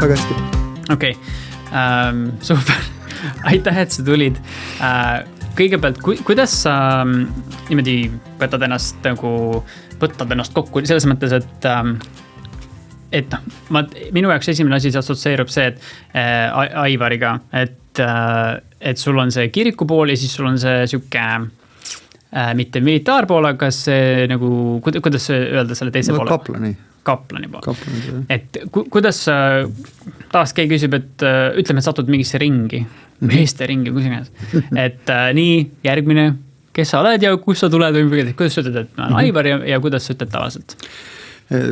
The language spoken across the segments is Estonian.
väga hästi. Okei, super. Aitäh, et sa tulid. Kõigepealt, kuidas sa niimoodi võtad ennast kokku selles mõttes, et minu jaoks esimene asi assotsieerub see, et Aivariga, et sul on see kiriku pool ja siis sul on see siuke mitte militaarpool, aga see nagu, kuidas öelda selle teise poole? Kaplani pool. Et kuidas taas keegi küsib, et ütleme, et satud mingisse ringi, meeste ringi, kus et nii järgmine, kes sa oled ja kus sa tuled või kuidas sa ütled, et ma olen Aivar ja kuidas sa ütled tavaliselt?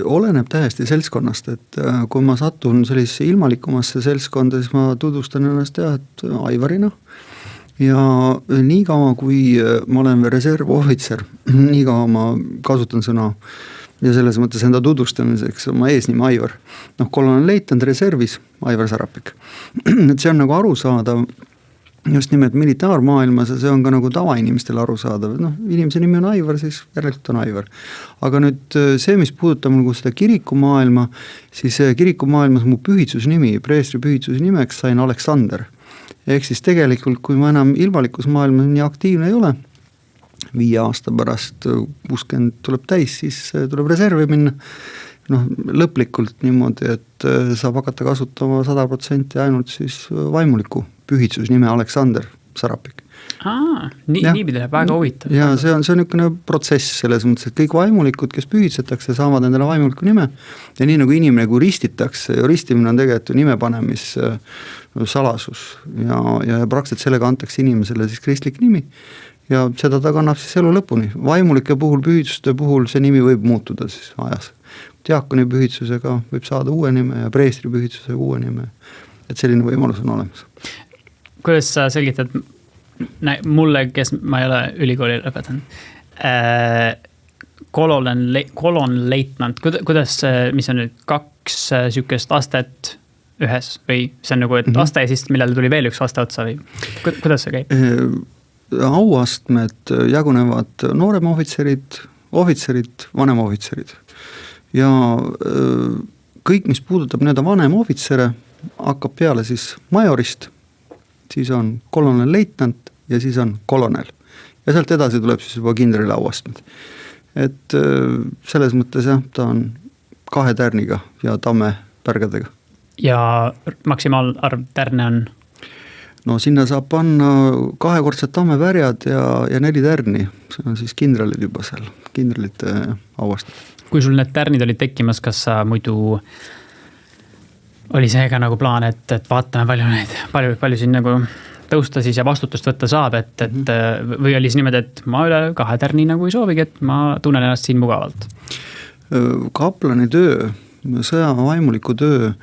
Oleneb täiesti seltskonnast, et kui ma satun sellisesse ilmalikumasse seltskonda, siis ma tutvustan ennast et Aivarina ja nii kaua, kui ma olen reservohvitser, nii kaua ma kasutan sõna ja selles mõttes enda tutvustamiseks oma eesnimi Aivar. Kolonelleitnant reservis Aivar Sarapik. Et see on nagu arusaadav just nimelt militaarmaailmas ja see on ka nagu tavainimestele arusaadav. Inimese nimi on Aivar, siis järelikult on Aivar. Aga nüüd see, mis puudutab nagu seda kirikumaailma, siis kirikumaailmas mu pühitsusnimi, preestri pühitsuse nimeks sain Aleksander. Ehk siis tegelikult, kui ma enam ilmalikus maailmas nii aktiivne ei ole, 5 aasta pärast 60 tuleb täis, siis tuleb reservi minna. Lõplikult niimoodi, et saab hakata kasutama 100% ainult siis vaimuliku pühitsusnime Aleksander Sarapik. Nii pidi väga huvitav. Ja see on niisugune protsess selles mõttes, et kõik vaimulikud, kes pühitsetakse, saavad endale vaimuliku nime. Ja nii nagu inimene, kui ristitakse, ja ristimine on tegelikult nime panemis salasus ja praktiliselt sellega antakse inimesele siis kristlik nimi. Ja seda ta kannab siis elu lõpuni. Vaimulike puhul, pühitsuste puhul see nimi võib muutuda siis ajas. Diakoni pühitsusega võib saada uue nime ja preestri pühitsusega uue nime. Et selline võimalus on olemas. Kuidas sa selgitad mulle, kes ma ei ole ülikooli lõpetanud, kolonleitnant, kuidas, mis on nüüd 2 sükest astet ühes või see on nagu, et aste ja siis millele tuli veel üks aste otsa või kuidas see käib? Auastmed jagunevad nooremohvitserid, ohvitserid, vanemohvitserid. Ja kõik, mis puudutab need vanemohvitsere, hakkab peale siis majorist, siis on kolonelleitnant ja siis on kolonel. Ja sealt edasi tuleb siis juba kindrali auastmed. Et selles mõttes jah, ta on 2 tärniga ja tamme pärgadega. Ja maksimaalarv tärne on? Sinna saab panna 2-kordsed tammepärjad ja 4 tärni. See on siis kindralid juba seal, kindralite auast. Kui sul need tärnid olid tekkimas, kas sa muidu oli see ka nagu plaan, et vaatame palju siin nagu tõusta siis ja vastutust võtta saab, või oli siis niimoodi, et ma üle 2 tärni nagu ei soovigi, et ma tunnen ennast siin mugavalt? Kaplani töö, sõja vaimuliku töö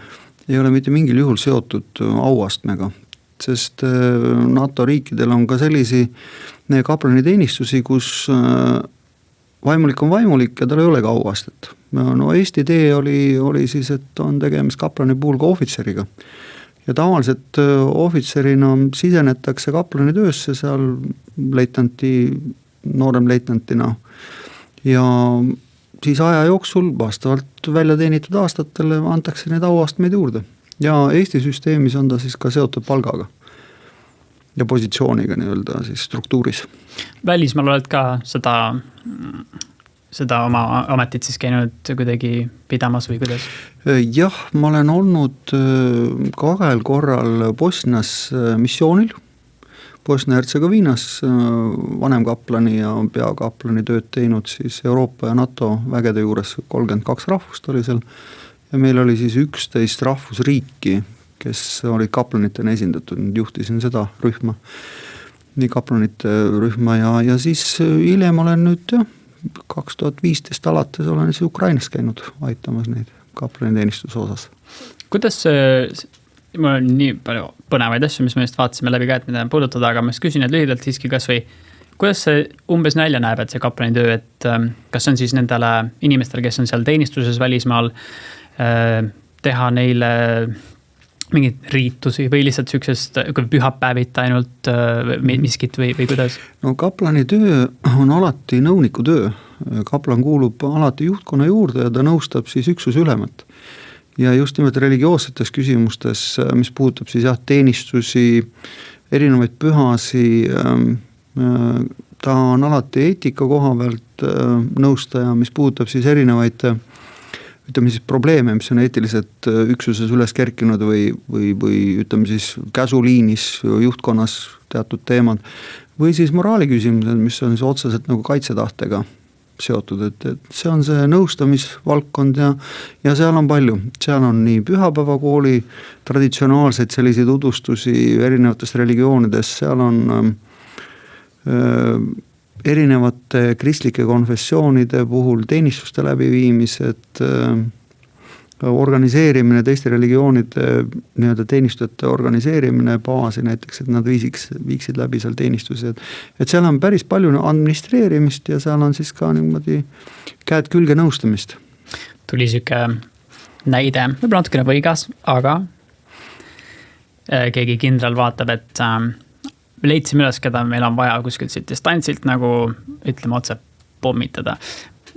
ei ole mitte mingil juhul seotud auastmega. Sest NATO riikidel on ka sellisi kaplaniteenistusi, kus vaimulik on vaimulik ja tal ei ole ka auastet. Eesti tee oli siis, et on tegemist kaplani puhul ka ohvitseriga. Ja tavaliselt ohvitserina sisenetakse kaplani töösse seal noorem leitnantina. Ja siis aja jooksul vastavalt välja teenitud aastatele antakse neid auastmeid juurde. Ja Eesti süsteemis on ta siis ka seotud palgaga ja positsiooniga nii-öelda siis struktuuris. Välismaal oled ka seda oma ametit siis käinud kuidagi pidamas või kuidas? Jah, ma olen olnud 2 korral Bosnias missioonil. Bosnia-Hertsegoviinas vanemkaplani ja peakaplani tööd teinud siis Euroopa ja NATO vägede juures 32 rahvust oli seal. Ja meil oli siis 11 rahvusriiki, kes olid kaplanitena esindatud, juhtisin seda rühma, nii kaplanite rühma ja siis hiljem olen nüüd 2015 alates olen siis Ukrainas käinud aitamas neid kaplaniteenistuse osas. Kuidas mul on nii palju põnevaid asju, mis me just vaatasime läbi ka, et mida puudutada, aga ma just küsin, et lühidalt siiski kas või kuidas see umbes nälja näeb, et see kaplani töö, et kas on siis nendele inimestele, kes on seal teenistuses välismaal, teha neile mingid riitusi või lihtsalt süksest pühapäevita ainult miskit või kuidas? Kaplani töö on alati nõuniku töö. Kaplan kuulub alati juhtkonna juurde ja ta nõustab siis üksuse ülemat. ja just nimelt religioossetes küsimustes, mis puudutab siis teenistusi, erinevaid pühasi, ta on alati eetika koha pealt nõustaja, mis puudutab siis erinevaid ütleme siis probleeme, mis on eetiliselt üksuses üles kerkinud või ütleme siis käsuliinis juhtkonnas teatud teemad või siis moraali küsimused, mis on siis otseselt nagu kaitsetahtega seotud, et see on see nõustamisvaldkond ja seal on palju, seal on nii pühapäevakooli traditsionaalseid selliseid tudustusi erinevatest religioonidest, seal on erinevate kristlike konfessioonide puhul teenistuste läbiviimised, organiseerimine, teiste religioonide nii-öelda teenistujate organiseerimine baasi näiteks, et nad viiksid läbi seal teenistusi, et seal on päris palju administreerimist ja seal on siis ka niimoodi käed külge nõustamist. Tuli siuke näide, võib-olla natukene võigas, aga keegi kindral vaatab, et leidsime üles, keda meil on vaja kuskilt siit distantsilt nagu ütleme otse pommitada.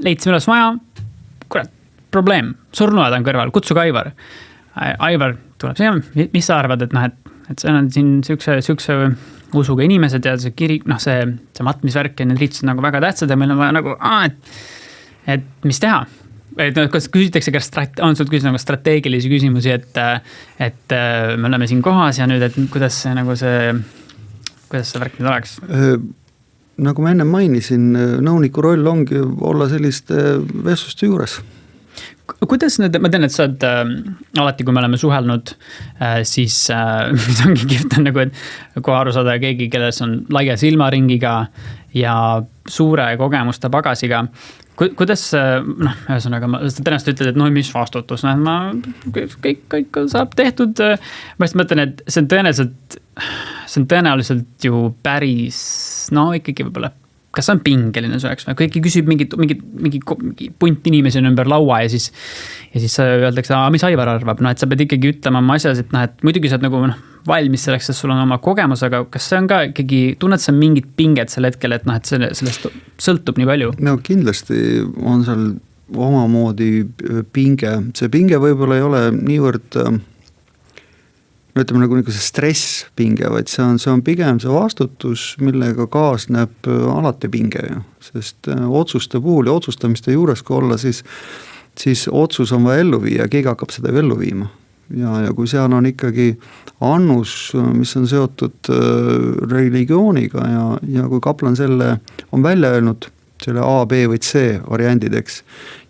Leidsime üles vaja, kurat, probleem, surnuad on kõrval, kutsuge Aivar. Aivar tuleb siia, mis sa arvad, et see on siin siukse usuga inimesed ja see kirik, see matmisvärk ja need riitused nagu väga tähtsad ja meil on vaja nagu, et mis teha? Kas küsitakse, on sul küsinud strateegilisi küsimusi, et me oleme siin kohas ja nüüd, et kuidas see värk nüüd oleks? Nagu ma enne mainisin, nõuniku roll ongi olla selliste vestluste juures. Kuidas nüüd, ma tean, et sa oled alati, kui me oleme suhelnud, siis mis ongi kihvt on nagu, et kui aru saada keegi, kelles on laia silmaringiga ja suure kogemuste pagasiga, kuidas, ühesõnaga, sa tõenäoliselt ütled, et mis vastutus, kõik saab tehtud. Ma just mõtlen, et see on tõenäoliselt ju päris, ikkagi võib-olla, kas see on pingeline sööks või kõiki küsib mingi punt inimesi on ümber laua ja siis öeldakse, mis Aivar arvab, et sa pead ikkagi ütlema oma asjas, et muidugi sa oled nagu valmis selleks, sest sul on oma kogemus, aga kas see on ka ikkagi, tunned sa mingit pinget sel hetkel, et sellest sõltub nii palju? No kindlasti on seal omamoodi pinge, see pinge võib-olla ei ole niivõrd ütleme nagu see stresspinge, vaid see on pigem see vastutus, millega kaasneb alati pinge, sest otsuste puhul ja otsustamiste juures, kui olla, siis otsus on vaja ellu viia, keegi hakkab seda ellu viima. Ja kui seal on ikkagi annus, mis on seotud religiooniga ja kui kaplan selle on välja öelnud, selle A, B või C variandideks,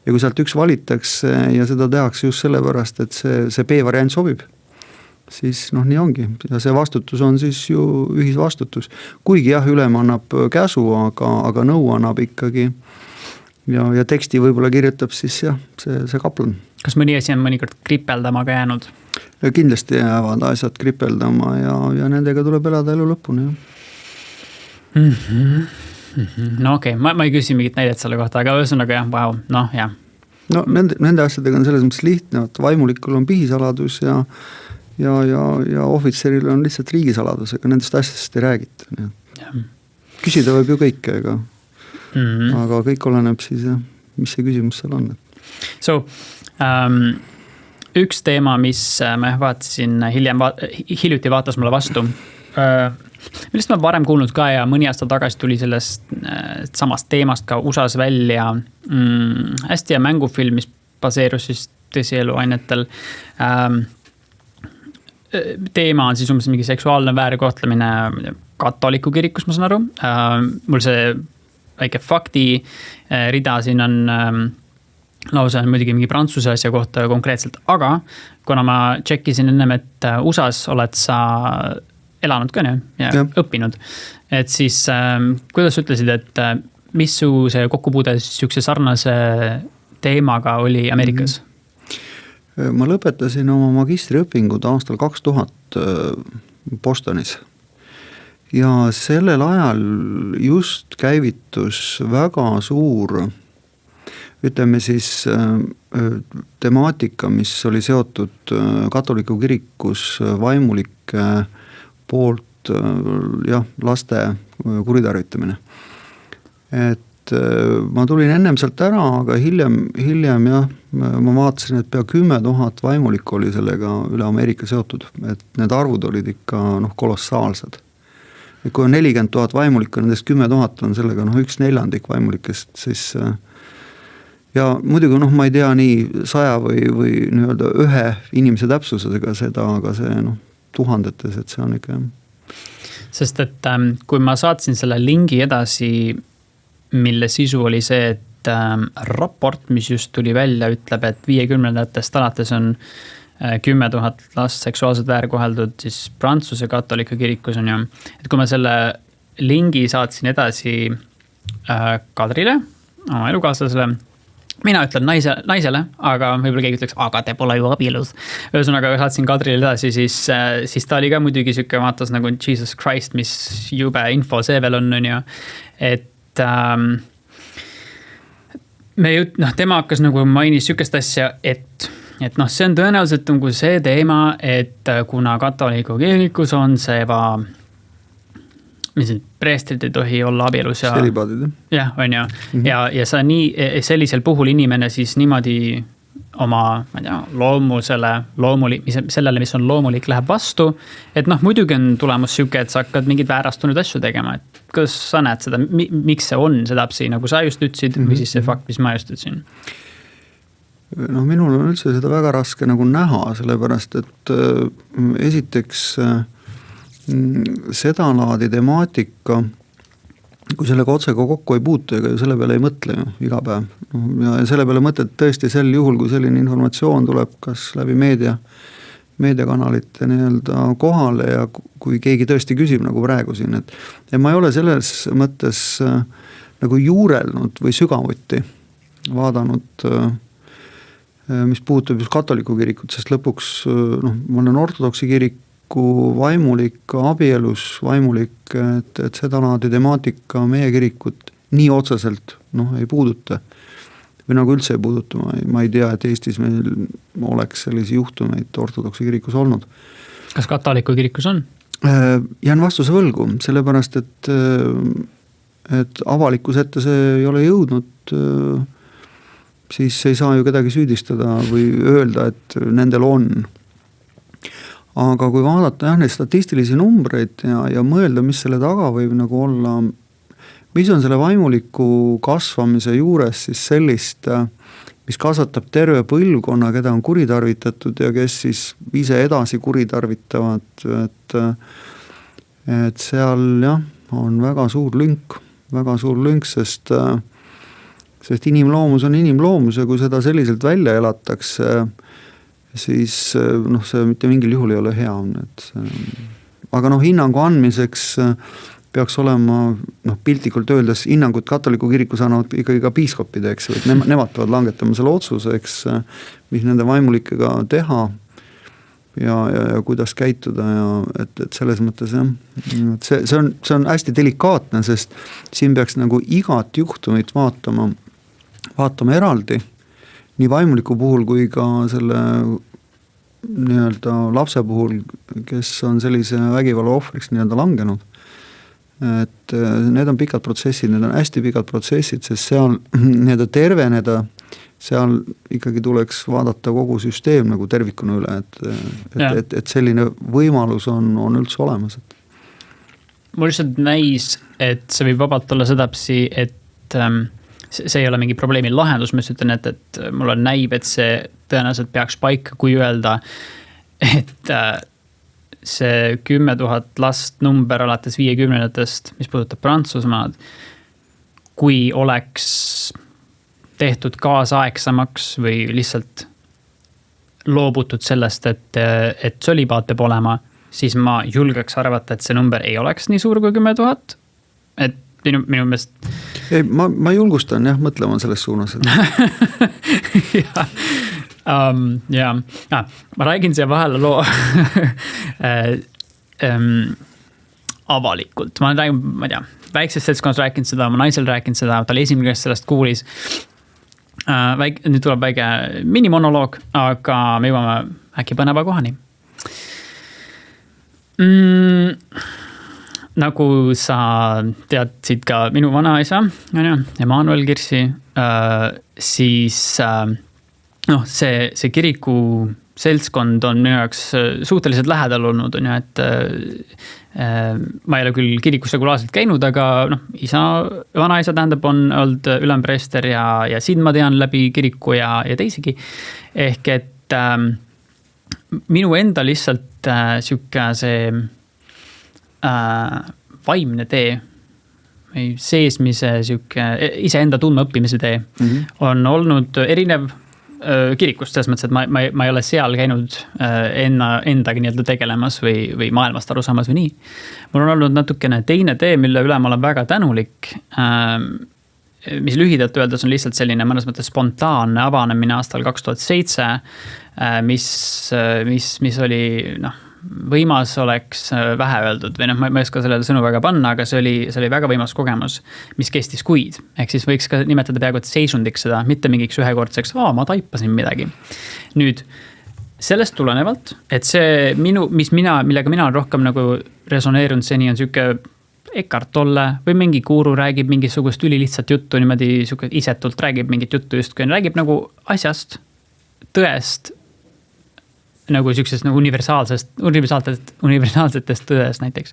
ja kui sealt üks valitaks ja seda tehakse just sellepärast, et see B variant sobib, siis nii ongi. Ja see vastutus on siis ju ühisvastutus. Kuigi ülem annab käsu, aga nõu annab ikkagi ja teksti võib-olla kirjutab siis see kaplan. Kas mõni asi on mõnikord kripeldama ka jäänud? Kindlasti jäävad asjad kripeldama ja nendega tuleb elada elu lõpuni. No okei, ma ei küsi mingit näidet selle kohta, aga ühesõnaga jah. No nende asjadega on selles mõttes lihtne, et vaimulikul on pihisaladus ja ohvitseril on lihtsalt riigisaladus, ega nendest asjadest ei räägita. Küsida võib ju kõike, aga kõik oleneb siis, mis see küsimus seal on. So, üks teema, mis ma vaatasin hiljuti vaatas mulle vastu, millest ma varem kuulnud ka ja mõni aasta tagasi tuli sellest samast teemast ka USAs välja hästi hea mängufilm, mis baseerus siis tõsielu ainetel. Teema on siis umbes mingi seksuaalne väärkohtlemine katoliku kirikus, ma saan aru. Mul see väike fakti rida siin on lausa muidugi mingi prantsuse asja kohta konkreetselt, aga kuna ma tšekkisin ennem, et USAs oled sa elanud ka ja õppinud, et siis kuidas ütlesid, et mis su see kokkupuude siukse sarnase teemaga oli Ameerikas? Ma lõpetasin oma magistriõpingud aastal 2000 Bostonis ja sellel ajal just käivitus väga suur, ütleme siis temaatika, mis oli seotud katoliku kirikus vaimulike poolt laste kuritarvitamine. Et et ma tulin ennem sealt ära, aga hiljem jah, ma vaatasin, et pea 10 000 vaimulikku oli sellega üle Ameerika seotud, et need arvud olid ikka kolossaalsed. Et kui on 40 000 vaimulikku, nendest 10 000 on sellega 1/4 vaimulikest, siis ja muidugi ma ei tea nii 100 või nii-öelda ühe inimese täpsusega seda, aga see tuhandetes, et see on ikka Sest et kui ma saatsin selle lingi edasi, mille sisu oli see, et raport, mis just tuli välja, ütleb, et 50-ndatest alates on 10 000 last seksuaalselt väärkoheldud, siis Prantsuse katoliku kirikus on ju. Et kui ma selle lingi saatsin edasi Kadrile, oma elukaaslasele, mina ütlen naisele, aga võib-olla keegi ütleks, aga te pole ju abielus. Ühesõnaga, kui saatsin Kadrile edasi, siis ta oli ka muidugi süke vaatas nagu Jesus Christ, mis jube info see veel on ju. Et tema hakkas nagu mainis sükest asja, et see on tõenäoliselt nagu see teema, et kuna katoliku kirikus on see mis preestrid ei tohi olla abielus ja selibaadid. Jah, on ju. Ja sa sellisel puhul inimene siis niimoodi oma, ma ei tea, sellele, mis on loomulik, läheb vastu. Et muidugi on tulemus süke, et sa hakkad mingid väärastunud asju tegema. Et kuidas sa näed seda, miks see on sedapsi, nagu sa just ütlesid, või siis see fakt, mis ma just ütlesin? Minul on üldse seda väga raske nagu näha, sellepärast, et esiteks seda laadi temaatika, kui sellega otsega kokku ei puutu, ega ju selle peale ei mõtle ju iga päev. Ja selle peale mõtled tõesti sel juhul, kui selline informatsioon tuleb kas läbi meediakanalite nii-öelda kohale ja kui keegi tõesti küsib nagu praegu siin, et ma ei ole selles mõttes nagu juurelnud või sügavuti vaadanud, mis puutub just katoliku kirikut, sest lõpuks ma olen ortodoksi kiriku vaimulik, abielus vaimulik, et seda laadi temaatika meie kirikut nii otseselt ei puuduta. Või nagu üldse ei puuduta, ma ei tea, et Eestis meil oleks sellisi juhtumeid ortodoksi kirikus olnud. Kas katoliku kirikus on? Jään vastuse võlgu, sellepärast, et avalikus ette see ei ole jõudnud, siis ei saa ju kedagi süüdistada või öelda, et nendel on. Aga kui vaadata neid statistilisi numbreid ja mõelda, mis selle taga võib nagu olla, mis on selle vaimuliku kasvamise juures siis sellist, mis kasvatab terve põlvkonna, keda on kuritarvitatud ja kes siis ise edasi kuritarvitavad, et seal jah, on väga suur lünk, sest inimloomus on inimloomus ja kui seda selliselt välja elatakse, siis see mitte mingil juhul ei ole hea. Aga hinnangu andmiseks peaks olema, piltlikult öeldes, hinnangud katoliku kirikus annavad ikkagi ka piiskopide, eks, et nemad peavad langetama selle otsuse, eks, mis nende vaimulikega teha ja kuidas käituda ja et selles mõttes jah, see on hästi delikaatne, sest siin peaks nagu igat juhtumit vaatama eraldi, nii vaimuliku puhul kui ka selle nii-öelda lapse puhul, kes on sellise vägivalla ohvriks nii-öelda langenud. Et need on pikad protsessid, need on hästi pikad protsessid, sest seal nii-öelda terveneda, seal ikkagi tuleks vaadata kogu süsteem nagu tervikuna üle, et selline võimalus on üldse olemas. Mul lihtsalt näis, et see võib vabalt olla sedapsi, et see ei ole mingi probleemi lahendus, ma ütlen, et mulle näib, et see tõenäoliselt peaks paika, kui öelda, et see 10 000 last number alates 50-ndatest, mis puudutab Prantsusmaad, kui oleks tehtud kaasaegsamaks või lihtsalt loobutud sellest, et solibaat peab olema, siis ma julgeks arvata, et see number ei oleks nii suur kui 10 000, et minu meelest. Ei, ma julgustan jah, mõtlema selles suunas. Ma räägin siia vahele loo avalikult. Ma räägin, ma ei tea, väikses seltskonnas rääkinud seda, oma naisel rääkinud seda, ta oli esimene, kes sellest kuulis. Nüüd tuleb väike minimonoloog, aga me jõuame äkki põneva kohani. nagu sa teadsid ka minu vanaisa, Emmanuel Kirsi, siis see kiriku seltskond on minu jaoks suhteliselt lähedal olnud, on ju, et ma ei ole küll kirikus regulaarselt käinud, aga vanaisa tähendab on olnud ülempreester ja sind ma tean läbi kiriku ja teisigi. Ehk et minu enda lihtsalt siuke see vaimne tee, seesmise siuke iseenda tundma õppimise tee on olnud erinev kirikust, selles mõttes, et ma ei ole seal käinud endaga nii-öelda tegelemas või maailmast aru saamas või nii. Mul on olnud natukene teine tee, mille üle ma olen väga tänulik, mis lühidalt öeldes on lihtsalt selline mõnes mõttes spontaanne avanemine aastal 2007, mis oli, võimas oleks vähe öeldud või ma ei oska sellele sõnu väga panna, aga see oli väga võimas kogemus, mis kestis kuid. Ehk siis võiks ka nimetada peaaegu et seisundiks seda, mitte mingiks ühekordseks, ma taipasin midagi. Nüüd, sellest tulenevalt, et see millega mina olen rohkem nagu resoneerunud seni on siuke Eckhart Tolle või mingi guru räägib mingisugust ülilihtsat juttu, niimoodi siuke isetult räägib mingit juttu justkui, räägib nagu asjast, tõest, nagu siuksest nagu universaalsetest tõdest näiteks.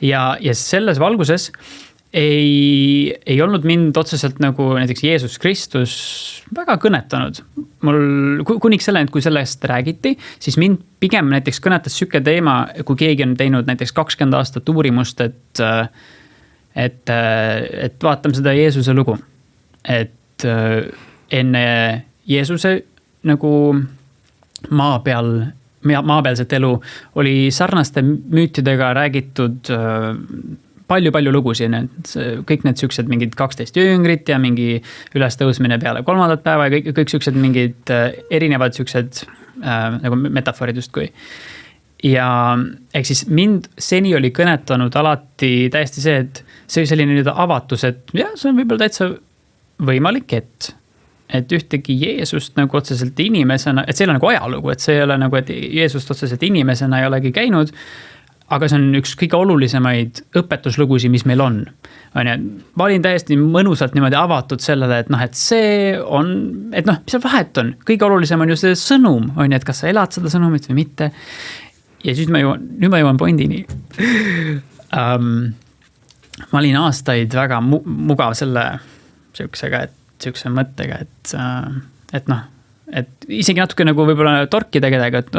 Ja selles valguses ei olnud mind otseselt nagu näiteks Jeesus Kristus väga kõnetanud. Mul kuniks selle, et kui sellest räägiti, siis mind pigem näiteks kõnetas siuke teema, kui keegi on teinud näiteks 20 aastat uurimust, et vaatame seda Jeesuse lugu. Et enne Jeesuse nagu maapealset elu oli sarnaste müütidega räägitud palju lugusi, kõik need siuksed mingid 12 jüngrit ja mingi ülestõusmine peale 3. päeva ja kõik siuksed mingid erinevad siuksed nagu metafoorid justkui. Ja ehk siis mind seni oli kõnetanud alati täiesti see, et see oli selline nüüd avatus, et see on võib-olla täitsa võimalik, et ühtegi Jeesust nagu otseselt inimesena, et see ei ole nagu ajalugu, et see ei ole nagu, et Jeesust otseselt inimesena ei olegi käinud, aga see on üks kõige olulisemaid õpetuslugusi, mis meil on. Ma olin täiesti mõnusalt niimoodi avatud sellele, et see on, et mis seal vahet on, kõige olulisem on ju see sõnum, et kas sa elad seda sõnumit või mitte. Ja siis ma jõuan pointini. Ma olin aastaid väga mugav selle siukse mõttega, et isegi natuke nagu võib-olla torki tegedega, et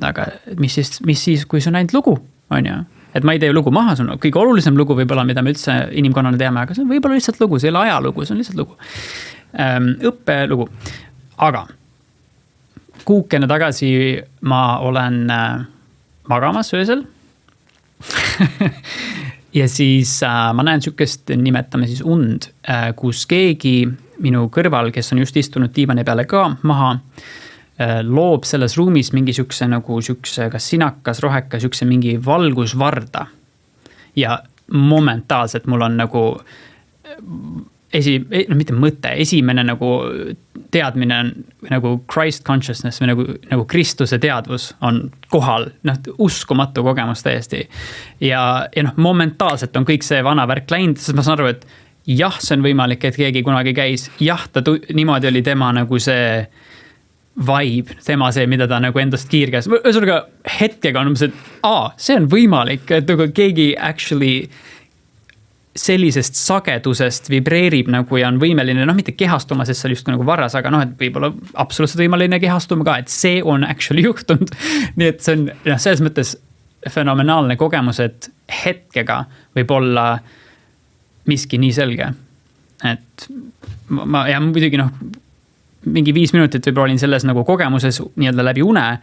aga mis siis, kui see on ainult lugu, on ju? Et ma ei tee lugu maha, see on kõige olulisem lugu võib-olla, mida me üldse inimkonnale teame, aga see on võib-olla lihtsalt lugu, see ei ole ajalugu, see on lihtsalt lugu. Õppelugu. Aga kuukene tagasi ma olen magamas öösel ja siis ma näen siukest, nimetame siis und, kus keegi minu kõrval, kes on just istunud diivani peale ka maha, loob selles ruumis mingi siukse nagu siukse kas sinakas, roheka, siukse mingi valgusvarda. Ja momentaalselt mul on nagu mitte mõte, esimene nagu teadmine on nagu Christ consciousness või nagu Kristuse teadvus on kohal, uskumatu kogemus täiesti. Ja momentaalselt on kõik see vana värk läinud, sest ma saan aru, et jah, see on võimalik, et keegi kunagi käis, jah, niimoodi oli tema nagu see vibe, tema see, mida ta nagu endast kiirgas. Ühesõnaga hetkega on see, see on võimalik, et nagu keegi actually sellisest sagedusest vibreerib nagu ja on võimeline, mitte kehastuma, sest see oli just nagu varras, aga et võib-olla absoluutselt võimeline kehastuma ka, et see on actually juhtunud. Nii et see on selles mõttes fenomenaalne kogemus, et hetkega võib olla miski nii selge, et ma muidugi mingi 5 minutit võib-olla olin selles nagu kogemuses nii-öelda läbi une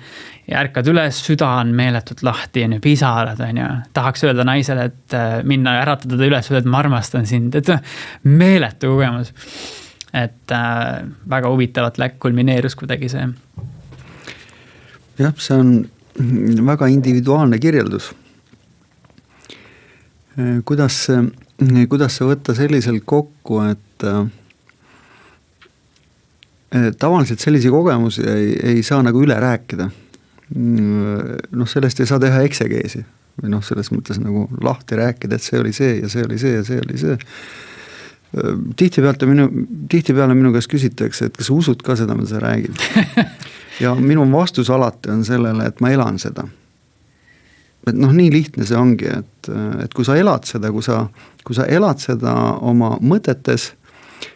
ja ärkad üles, süda on meeletult lahti ja pisarad, tahaks öelda naisele, et minna äratada ta üles, et ma armastan sind, et meeletu kogemus, et väga huvitavat kulmineerus kuidagi see. Jah, see on väga individuaalne kirjeldus. Kuidas see võtta selliselt kokku, et tavaliselt sellise kogemusi ei saa nagu üle rääkida. Sellest ei saa teha eksegeesi või noh, selles mõttes nagu lahti rääkida, et see oli see ja see oli see ja see oli see. Tihtipeale minu käest küsitakse, et kas sa usud ka seda, mida sa räägid. Ja minu vastus alati on sellele, et ma elan seda. Et noh, nii lihtne see ongi, et kui sa elad seda, kui sa elad seda oma mõtetes,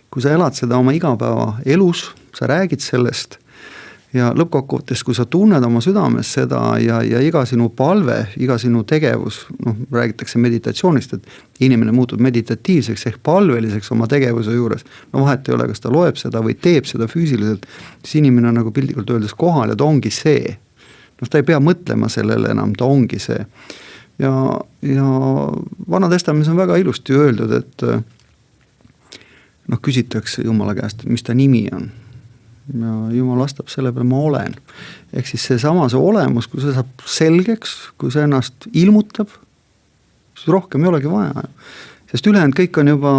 kui sa elad seda oma igapäeva elus, sa räägid sellest ja lõppkokkuvõttes, kui sa tunned oma südames seda ja iga sinu palve, iga sinu tegevus, noh, räägitakse meditatsioonist, et inimene muutub meditatiivseks ehk palveliseks oma tegevuse juures. No vahet ei ole, kas ta loeb seda või teeb seda füüsiliselt, siis inimene on nagu piltlikult öeldes kohal ja ta ongi see. No ta ei pea mõtlema sellele enam, ta ongi see. Ja Vana Testamentis on väga ilusti öeldud, et noh, küsitakse Jumala käest, mis ta nimi on. Ja Jumal vastab selle peale, ma olen. Ehk siis see olemus, kui see saab selgeks, kui see ennast ilmutab, siis rohkem ei olegi vaja. Sest ülejäänud kõik on juba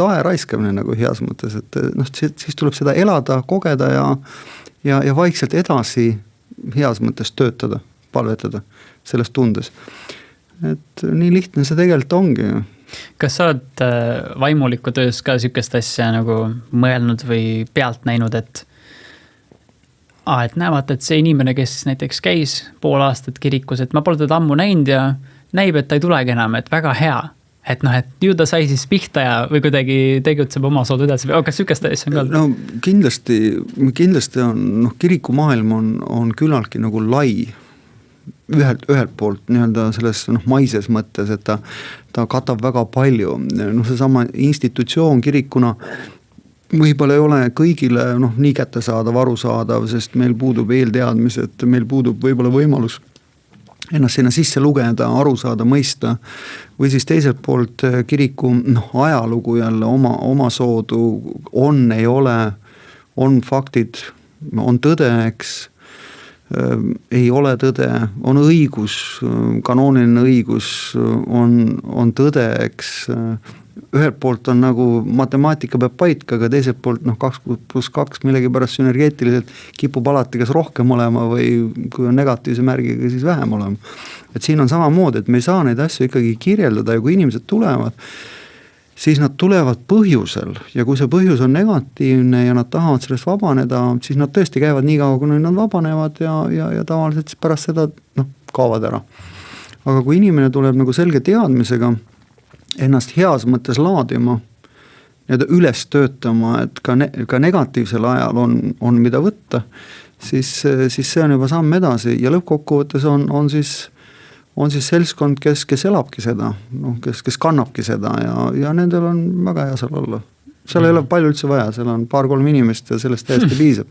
aja raiskamine nagu heas mõttes, et noh, siis tuleb seda elada, kogeda ja vaikselt edasi heas mõttes töötada, palvetada sellest tundes. Et nii lihtne see tegelikult ongi. Kas sa oled vaimuliku töös ka sükest asja nagu mõelnud või pealt näinud, et näevad, et see inimene, kes näiteks käis pool aastat kirikus, et ma pole teda ammu näinud ja näib, et ta ei tulegi enam, et väga hea. Et noh, et ju ta sai siis pihta ja või kuidagi tegutseb oma sood edasi. Kas sükest asja on ka? No kindlasti on, noh, kirikumaailm on küllaltki nagu lai. Ühelt poolt nii-öelda selles maises mõttes, et ta katab väga palju. Noh, seesama institutsioon kirikuna võib-olla ei ole kõigile nii kättesaadav, arusaadav, sest meil puudub eelteadmised, meil puudub võib-olla võimalus ennast sinna sisse lugeda, aru saada, mõista. Või siis teiselt poolt kiriku ajalugu jälle oma soodu on, ei ole, on faktid, on tõde, eks, ei ole tõde, on õigus, kanooniline õigus, on tõde, eks. Ühelt poolt on nagu matemaatika peab paika, aga teiselt poolt 2+2 millegi pärast sünergeetiliselt kipub alati kas rohkem olema või kui on negatiivse märgiga, siis vähem olema. Et siin on samamoodi, et me ei saa neid asju ikkagi kirjeldada ja kui inimesed tulevad, siis nad tulevad põhjusel ja kui see põhjus on negatiivne ja nad tahavad sellest vabaneda, siis nad tõesti käivad nii kaua, kui nad vabanevad ja tavaliselt siis pärast seda kaovad ära. Aga kui inimene tuleb nagu selge teadmisega ennast heas mõttes laadima, üles töötama, et ka negatiivsel ajal on mida võtta, siis see on juba samm edasi ja lõppkokkuvõttes on siis seltskond, kes elabki seda, kes kannabki seda ja nendel on väga hea seal olla. Seal ei ole palju üldse vaja, seal on 2-3 inimest ja sellest täiesti piisab.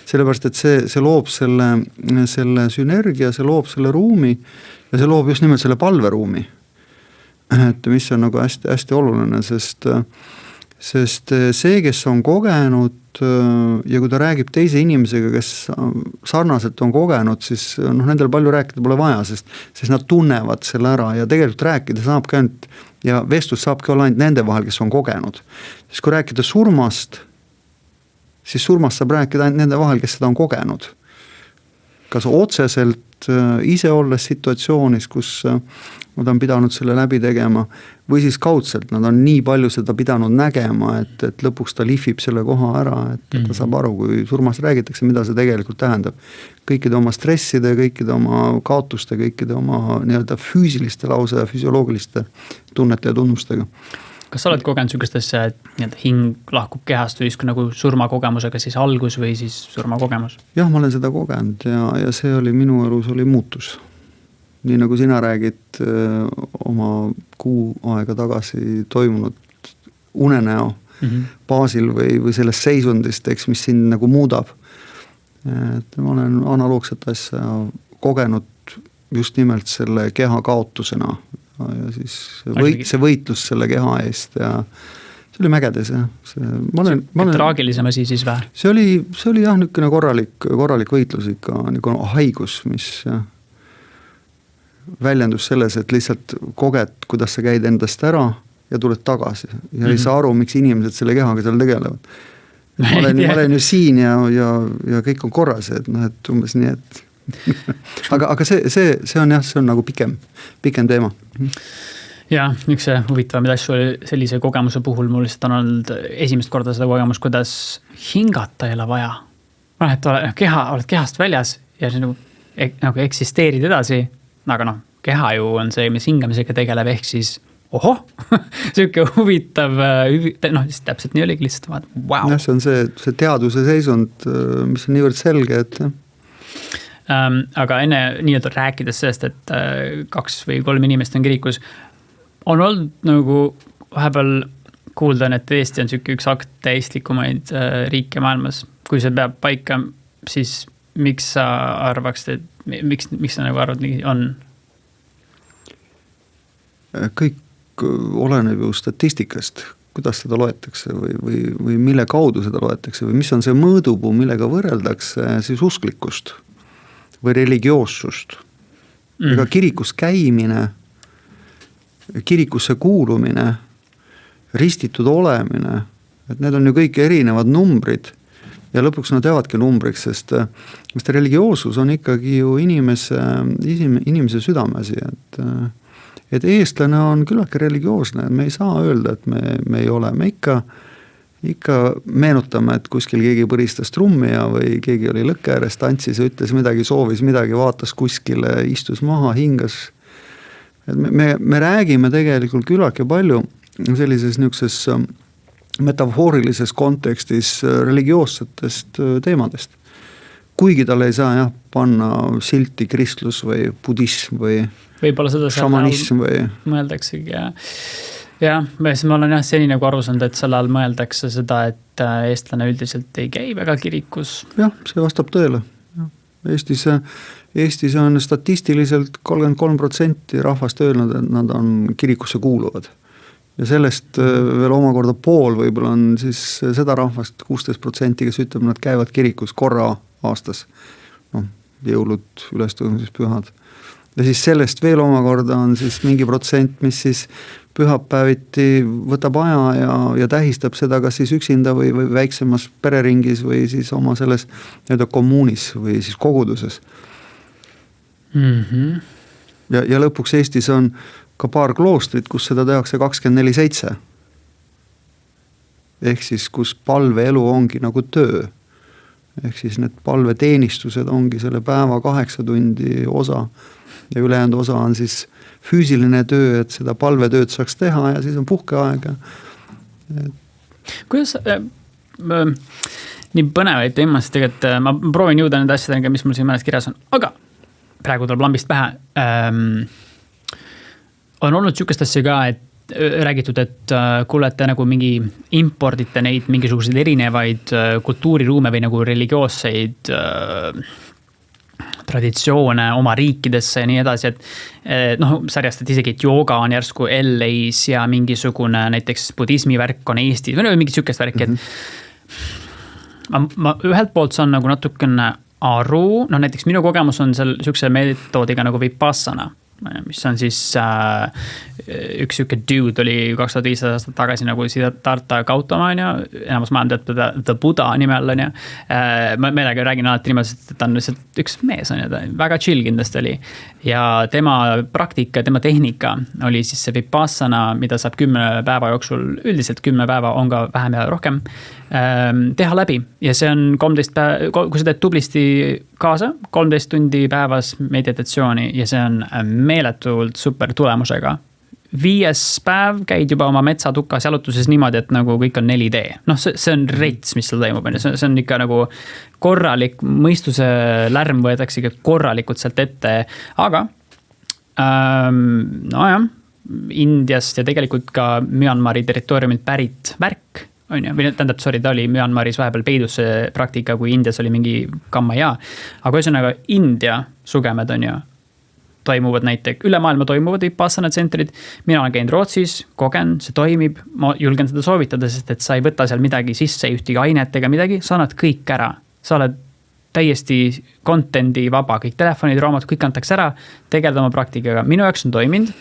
Sellepärast, et see loob selle sünergia, see loob selle ruumi ja see loob just nimelt selle palveruumi. Et mis on nagu hästi oluline, sest see, kes on kogenud ja kui ta räägib teise inimesega, kes sarnaselt on kogenud, siis nendel palju rääkida pole vaja, sest nad tunnevad selle ära ja tegelikult rääkida saabki ainult ja vestlus saabki olla ainult nende vahel, kes on kogenud. Siis kui rääkida surmast, siis surmast saab rääkida ainult nende vahel, kes seda on kogenud. Kas otseselt ise olles situatsioonis, kus nad on pidanud selle läbi tegema või siis kaudselt, nad on nii palju seda pidanud nägema, et lõpuks ta lihvib selle koha ära, et ta saab aru, kui surmast räägitakse, mida see tegelikult tähendab. Kõikide oma stresside, kõikide oma kaotuste, kõikide oma nii-öelda füüsiliste lause ja füsioloogiliste tunnete ja tunnustega. Kas sa oled kogenud sükest asja, et hing lahkub kehast või nagu surmakogemusega siis algus või siis surmakogemus? Jah, ma olen seda kogenud ja see oli minu elus oli muutus. Nii nagu sina räägid oma kuu aega tagasi toimunud unenäo baasil või sellest seisundist, eks, mis sind nagu muudab. Et ma olen analoogset asja kogenud just nimelt selle keha kaotusena ja siis see võitlus selle keha eest ja see oli mägedes. Traagilisem asi siis vähe? See oli jah niisugune korralik võitlus ikka, nagu haigus, mis väljendus selles, et lihtsalt koged, kuidas sa käid endast ära ja tuled tagasi ja ei saa aru, miks inimesed selle kehaga seal tegelevad. Ma olen ju siin ja kõik on korras, et umbes nii, et aga see on jah, see on nagu pikem teema. Ja üks huvitavamaid asju oli sellise kogemuse puhul, mul lihtsalt on olnud esimest korda seda kogemus, kuidas hingata ei ole vaja. Oled kehast väljas ja nagu eksisteerid edasi, aga keha ju on see, mis hingamisega tegeleb, ehk siis siuke huvitav, siis täpselt nii oligi lihtsalt, wow. See on see teaduse seisund, mis on niivõrd selge, et aga enne nii-öelda rääkides sellest, et 2 või 3 inimest on kirikus, on olnud nagu vahepeal kuulda, et Eesti on üks ateistlikumaid riike maailmas. Kui see peab paika, siis miks sa arvaksid, et miks sa nagu arvad, nii on? Kõik oleneb ju statistikast, kuidas seda loetakse või mille kaudu seda loetakse või mis on see mõõdupuu, millega võrreldakse siis usklikkust või religioossust. Ega kirikus käimine, kirikusse kuulumine, ristitud olemine, et need on ju kõik erinevad numbrid ja lõpuks nad jäävadki numbriks, sest religioossus on ikkagi ju inimese südamesi, et eestlane on küllalt religioosne, me ei saa öelda, et me ei ole, me ikka meenutame, et kuskil keegi põristas trummi või keegi oli lõkke ääres, tantsis ja ütles midagi, soovis midagi, vaatas kuskile, istus maha, hingas. Et me räägime tegelikult küllalt palju sellises niukses metafoorilises kontekstis religioossetest teemadest. Kuigi tal ei saa panna silti kristlus või budism või šamanism või mõeldaksegi ja ma olen seni nagu aru saanud, et selle all mõeldakse seda, et eestlane üldiselt ei käi väga kirikus. Jah, see vastab tõele. Eestis on statistiliselt 33% rahvast öelnud, et nad on kirikusse kuuluvad. Ja sellest veel omakorda pool võib-olla on siis seda rahvast 16%, kes ütleb, nad käivad kirikus korra aastas. Jõulud, ülestõusmispühad. Ja siis sellest veel omakorda on siis mingi protsent, mis siis pühapäeviti võtab aja ja tähistab seda kas siis üksinda või väiksemas pereringis või siis oma selles kommuunis või siis koguduses. Ja lõpuks Eestis on ka paar kloostrit, kus seda tehakse 24/7. Ehk siis, kus palveelu ongi nagu töö. Ehk siis need palveteenistused ongi selle päeva 8 tundi osa ja ülejäänud osa on siis füüsiline töö, et seda palvetööd saaks teha ja siis on puhkeaeg. Kuidas nii põnevaid teemasid tegelikult, ma proovin jõuda nende asjadega, mis mul siin mõnes kirjas on, aga praegu tuleb lambist pähe. On olnud sükest asja ka, et räägitud, et kuulete nagu mingi impordite neid mingisuguseid erinevaid kultuuriruume või nagu religioosseid traditsioone oma riikidesse ja nii edasi, et sarjast, et isegi, et jooga on järsku LA-s ja mingisugune näiteks budismi värk on Eestis või mingi sükest värki, et ma ühelt poolt saan nagu natukene aru, näiteks minu kogemus on seal sükse meetoodiga nagu Vipassana, mis on siis üks sükke dude oli 2500 aastat tagasi nagu Siddhartha Gautama, enamus maailm teab teda The Buddha nimel, ma meelega räägin alati niimoodi, et ta on lihtsalt üks mees, ta väga chill kindlasti oli ja tema praktika, tema tehnika oli siis see Vipassana, mida saab 10 päeva jooksul, üldiselt 10 päeva on ka vähem ja rohkem teha läbi ja see on 13 päeva, kui sa teed tublisti kaasa, 13 tundi päevas meditatsiooni ja see on meeletult super tulemusega. 5. päev käid juba oma metsatukas jalutuses niimoodi, et nagu kõik on 4D. See on rets, mis seal toimub. See on ikka nagu korralik, mõistuse lärm võetakse ikka korralikult sealt ette. Aga, Indiast ja tegelikult ka Myanmari territooriumilt pärit värk, või tähendab, ta oli Myanmaris vahepeal peidus see praktika, kui Indias oli mingi kammaja. Aga ühesõnaga India sugemed on ju toimuvad näiteks, üle maailma toimuvad Vipassana tsentrid. Mina olen käinud Rootsis, kogen, see toimib, ma julgen seda soovitada, sest et sa ei võta seal midagi sisse, ühtegi ainet ega midagi, sa annad kõik ära. Sa oled täiesti contenti vaba, kõik telefonid, raamatud, kõik antakse ära, tegeleda oma praktikaga. Minu jaoks on toiminud,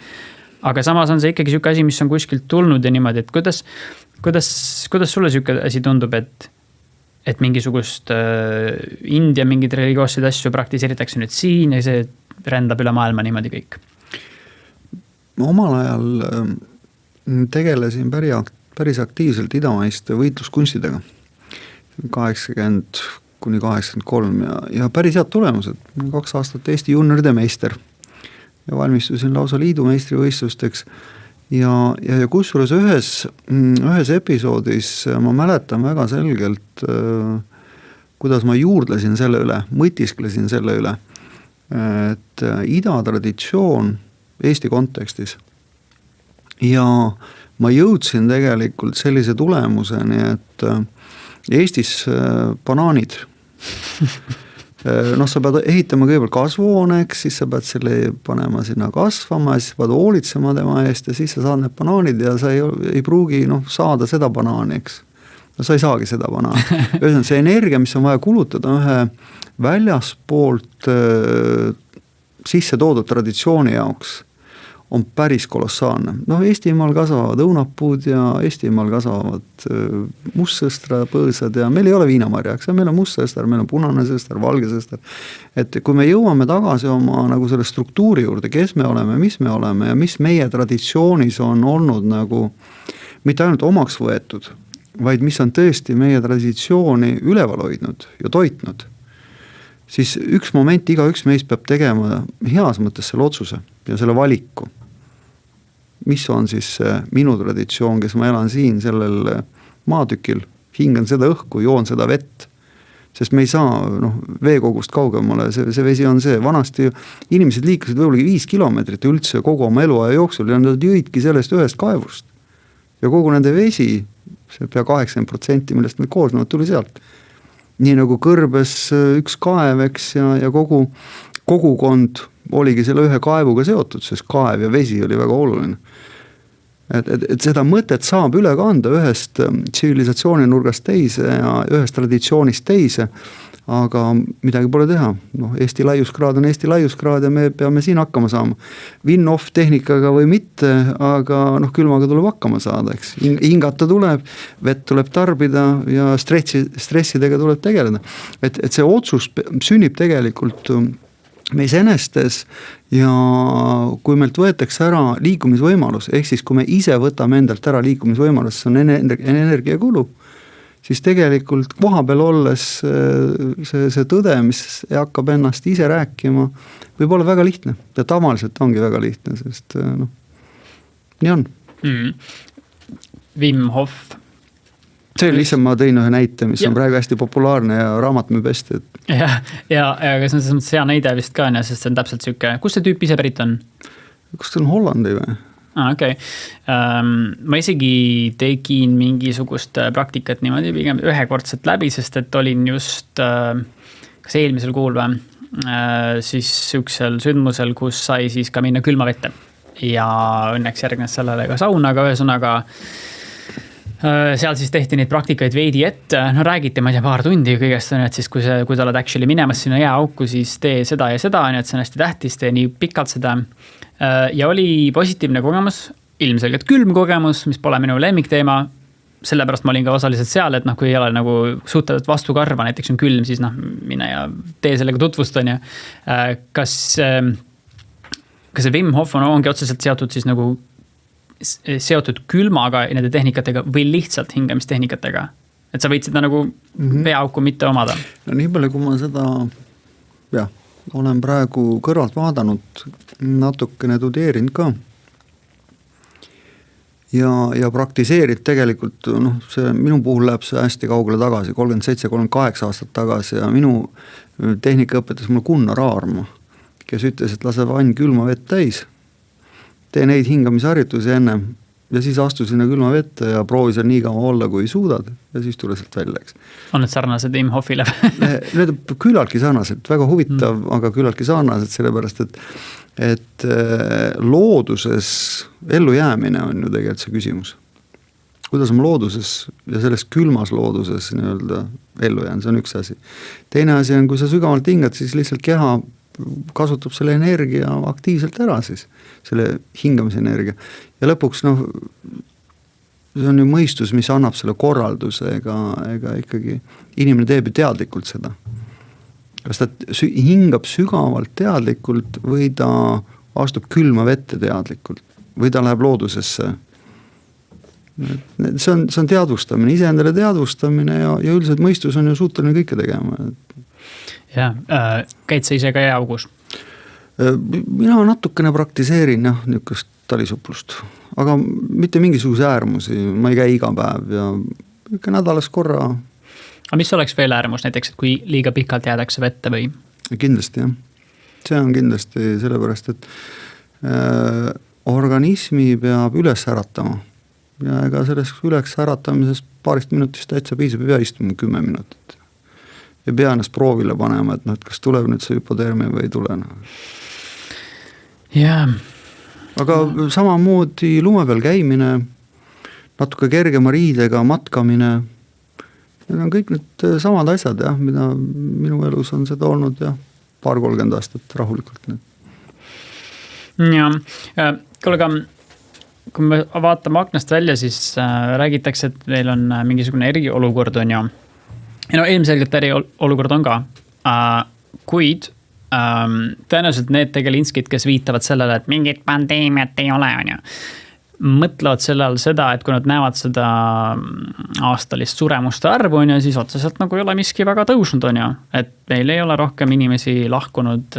aga samas on see ikkagi siuke asi, mis on kuskilt tulnud ja niimoodi, et kuidas sulle siuke asi tundub, et et mingisugust India mingeid religioosseid asju praktiseeritakse nüüd siin ja see rändab üle maailma niimoodi kõik? Omal ajal tegelesin päris aktiivselt idamaiste võitluskunstidega 80–83 ja päris head tulemused. 2 aastat Eesti juunioride meister ja valmistusin lausa liidu meistrivõistlusteks ja kusjuures ühes episoodis ma mäletan väga selgelt, kuidas ma juurdlesin selle üle, mõtisklesin selle üle, et idatraditsioon Eesti kontekstis ja ma jõudsin tegelikult sellise tulemuseni, et Eestis banaanid sa pead ehitama kõigepealt kasvuhooneks, siis sa pead selle panema sinna kasvama, siis pead hoolitsema tema eest ja siis sa saad need banaanid ja sa ei pruugi saada seda banaani, eks. Sa ei saagi seda banaani. Ühesõnaga see energia, mis on vaja kulutada ühe väljaspoolt sisse toodud traditsiooni jaoks, on päris kolossaalne. Eestimaal kasvavad õunapuud ja Eestimaal kasvavad mustsõstra põõsad ja meil ei ole viinamarja, eks meil on mustsõster, meil on punane sõster, valge sõster. Et kui me jõuame tagasi oma nagu selle struktuuri juurde, kes me oleme, mis me oleme ja mis meie traditsioonis on olnud nagu mitte ainult omaks võetud, vaid mis on tõesti meie traditsiooni üleval hoidnud ja toitnud, siis üks moment igaüks meist peab tegema heas mõttes selle otsuse ja selle valiku. Mis on siis minu traditsioon, kes ma elan siin sellel maatükil, hingan seda õhku, joon seda vett, sest me ei saa veekogust kaugemale, see vesi on see, vanasti inimesed liikusid võib-olla 5 kilomeetrit üldse kogu oma eluaja jooksul ja nad jõidki sellest ühest kaevust ja kogu nende vesi, see pea 80%, millest need koosnevad, tuli sealt. Nii nagu kõrbes üks kaev, eks, ja kogu kogukond oligi selle ühe kaevuga seotud, sest kaev ja vesi oli väga oluline. Et seda mõtet saab üle kanda ühest tsivilisatsiooni nurgast teise ja ühest traditsioonist teise, aga midagi pole teha. Eesti laiuskraad on Eesti laiuskraad ja me peame siin hakkama saama. Win-off tehnikaga või mitte, aga külmaga tuleb hakkama saada, eks. Hingata tuleb, vett tuleb tarbida ja stressidega tuleb tegeleda. Et see otsus sünnib tegelikult meis enestes ja kui meilt võetakse ära liikumisvõimalus, ehk siis kui me ise võtame endalt ära liikumisvõimalus, see on energiakulu, siis tegelikult koha peal olles see tõde, mis hakkab ennast ise rääkima, võib olla väga lihtne. Ja tavaliselt ongi väga lihtne, sest nii on. Wim Hof. See lihtsalt ma tõin ühe näite, mis on praegu hästi populaarne ja raamat müüb hästi. Ja aga see on hea näide vist ka, sest see on täpselt selline, kus see tüüp ise pärit on? Kus see on Hollandi või? Okay. Ma isegi tegin mingisugust praktikat niimoodi pigem ühekordselt läbi, sest et olin just kas eelmisel kuul või siis üksel sündmusel, kus sai siis ka minna külma vette ja õnneks järgnes sellele ka sauna, aga ühesõnaga seal siis tehti neid praktikaid veidi ette, räägiti, ma ei tea, paar tundi kõigest, et siis kui sa oled actually minemas sinna jääauku, siis tee seda ja seda, et see on hästi tähtis, tee nii pikalt seda. Ja oli positiivne kogemus, ilmselgelt külm kogemus, mis pole minu lemmikteema, sellepärast ma olin ka osaliselt seal, et kui ei ole nagu suhteliselt vastukarva, näiteks on külm, siis mine ja tee sellega tutvust on ja kas see Wim Hof ongi otseselt seotud siis nagu seotud külmaga ja nende tehnikatega või lihtsalt hingamistehnikatega? Et sa võid seda nagu veeauku mitte omada? No nii palju, kui ma seda olen praegu kõrvalt vaadanud, natukene tudeerinud ka ja praktiseerid tegelikult, see minu puhul läheb see hästi kaugele tagasi, 37-38 aastat tagasi ja minu tehnika õpetas mulle Gunnar Aarma, kes ütles, et lase vann külma vett täis, tee neid hingamisharjutusi ennem ja siis astu sinna külma vette ja proovi seal nii kaua olla, kui suudad ja siis tule sealt välja, eks. On need sarnased Wim Hofile? Need küllaltki sarnased, väga huvitav, aga küllaltki sarnased, sellepärast, et looduses ellu jäämine on ju tegelikult see küsimus. Kuidas ma looduses ja selles külmas looduses nii-öelda ellu jään, see on üks asi. Teine asi on, kui sa sügavalt hingad, siis lihtsalt keha kasutab selle energia aktiivselt ära siis, selle hingamisenergia. Ja lõpuks see on ju mõistus, mis annab selle korralduse, ega ikkagi inimene teeb ju teadlikult seda. Kas ta hingab sügavalt teadlikult või ta astub külma vette teadlikult või ta läheb loodusesse. See on teadvustamine, iseendale teadvustamine ja üldiselt mõistus on ju suuteline kõike tegema. Ja, käid sa ise ka jääaugus? Mina natukene praktiseerin niisugust talisuplust, aga mitte mingisuguse äärmusi, ma ei käi iga päev ja ikka nädalas korra. Aga mis oleks veel äärmus näiteks, et kui liiga pikalt jäädakse vette või? Kindlasti jah, see on kindlasti sellepärast, et organismi peab üles äratama ja ega selles üles äratamisest paarist minutist täitsa piisab, ei pea istuma 10 minutit. Ei pea ennast proovile panema, et kas tuleb nüüd see hüpotermia või ei tule. Yeah. Aga samamoodi lume peal käimine, natuke kergema riidega matkamine, need on kõik need samad asjad, mida minu elus on seda olnud 30 aastat rahulikult. Ja, kuulge, kui me vaatame aknast välja, siis räägitakse, et meil on mingisugune eriolukord on ja no ilmselgelt eriolukord on ka, kuid tõenäoliselt need tegelinskid, kes viitavad sellele, et mingit pandeemiat ei ole, on ja mõtlevad selle all seda, et kui nad näevad seda aastalist suremuste arvu, on ja siis otseselt nagu ei ole miski väga tõusnud, on ja et meil ei ole rohkem inimesi lahkunud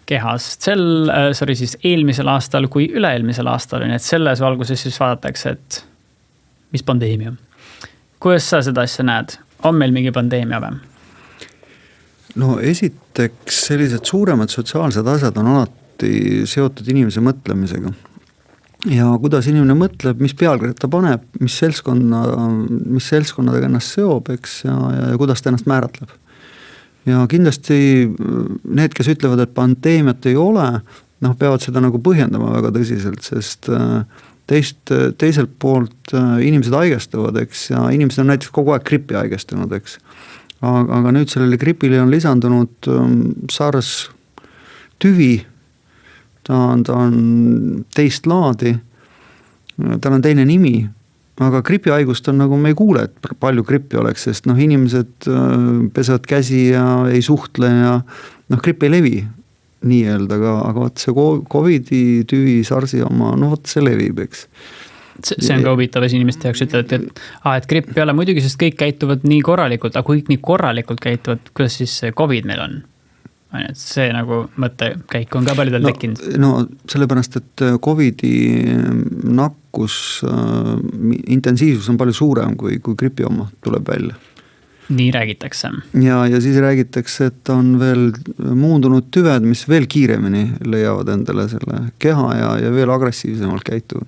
kehast siis eelmisel aastal kui üle-eelmisel aastal, et selles valguses siis vaadatakse, et mis pandeemia. Kuidas sa seda asja näed? On meil mingi pandeemia või? No esiteks sellised suuremad sotsiaalsed asjad on alati seotud inimese mõtlemisega. Ja kuidas inimene mõtleb, mis pealkirjad ta paneb, mis seltskonnadega ennast seob, eks, ja kuidas ta ennast määratleb. Ja kindlasti need, kes ütlevad, et pandeemiat ei ole, peavad seda nagu põhjendama väga tõsiselt, sest teiselt poolt inimesed haigestuvad, eks, ja inimesed on näiteks kogu aeg gripi haigestunud, eks. Aga nüüd sellele gripile on lisandunud SARS tüvi, ta on teist laadi, tal on teine nimi, aga gripihaigust on nagu me ei kuule, et palju gripi oleks, sest inimesed pesevad käsi ja ei suhtle ja gripp ei levi nii-öelda, aga vaat see COVID-i tüvi, SARS-i oma, see levib, eks. See on ka huvitav, inimeste jaoks ütlevad, et gripp ei ole muidugi, sest kõik käituvad nii korralikult, aga kui nii korralikult käituvad, kuidas siis see COVID meil on? See nagu mõttekäik on ka paljudel tekkinud. No sellepärast, et COVID-i nakkus intensiivsus on palju suurem kui gripi oma tuleb välja. Nii räägitakse. Ja siis räägitakse, et on veel muundunud tüved, mis veel kiiremini leiavad endale selle keha ja veel agressiivsemalt käituvad.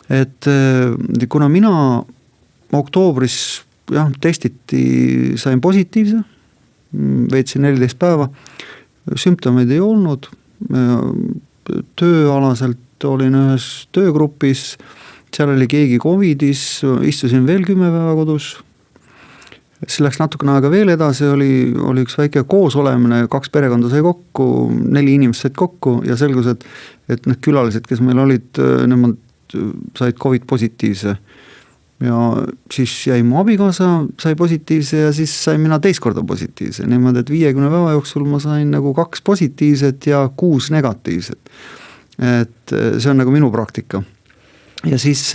Et kuna mina oktoobris testiti, sain positiivse, veetsin 14 päeva, sümptomeid ei olnud, tööalaselt olin ühes töögrupis, seal oli keegi COVIDis, istusin veel 10 päeva kodus, siis läks natukene aega veel edasi, oli üks väike koosolemine, 2 perekonda sai kokku, 4 inimest said kokku ja selgus, et need külalised, kes meil olid, nemad said COVID positiivse ja siis jäi mu abikaasa, sai positiivse ja siis sain mina teist korda positiivse. Niimoodi, et 50 päeva jooksul ma sain nagu 2 positiivset ja 6 negatiivset. Et see on nagu minu praktika. Ja siis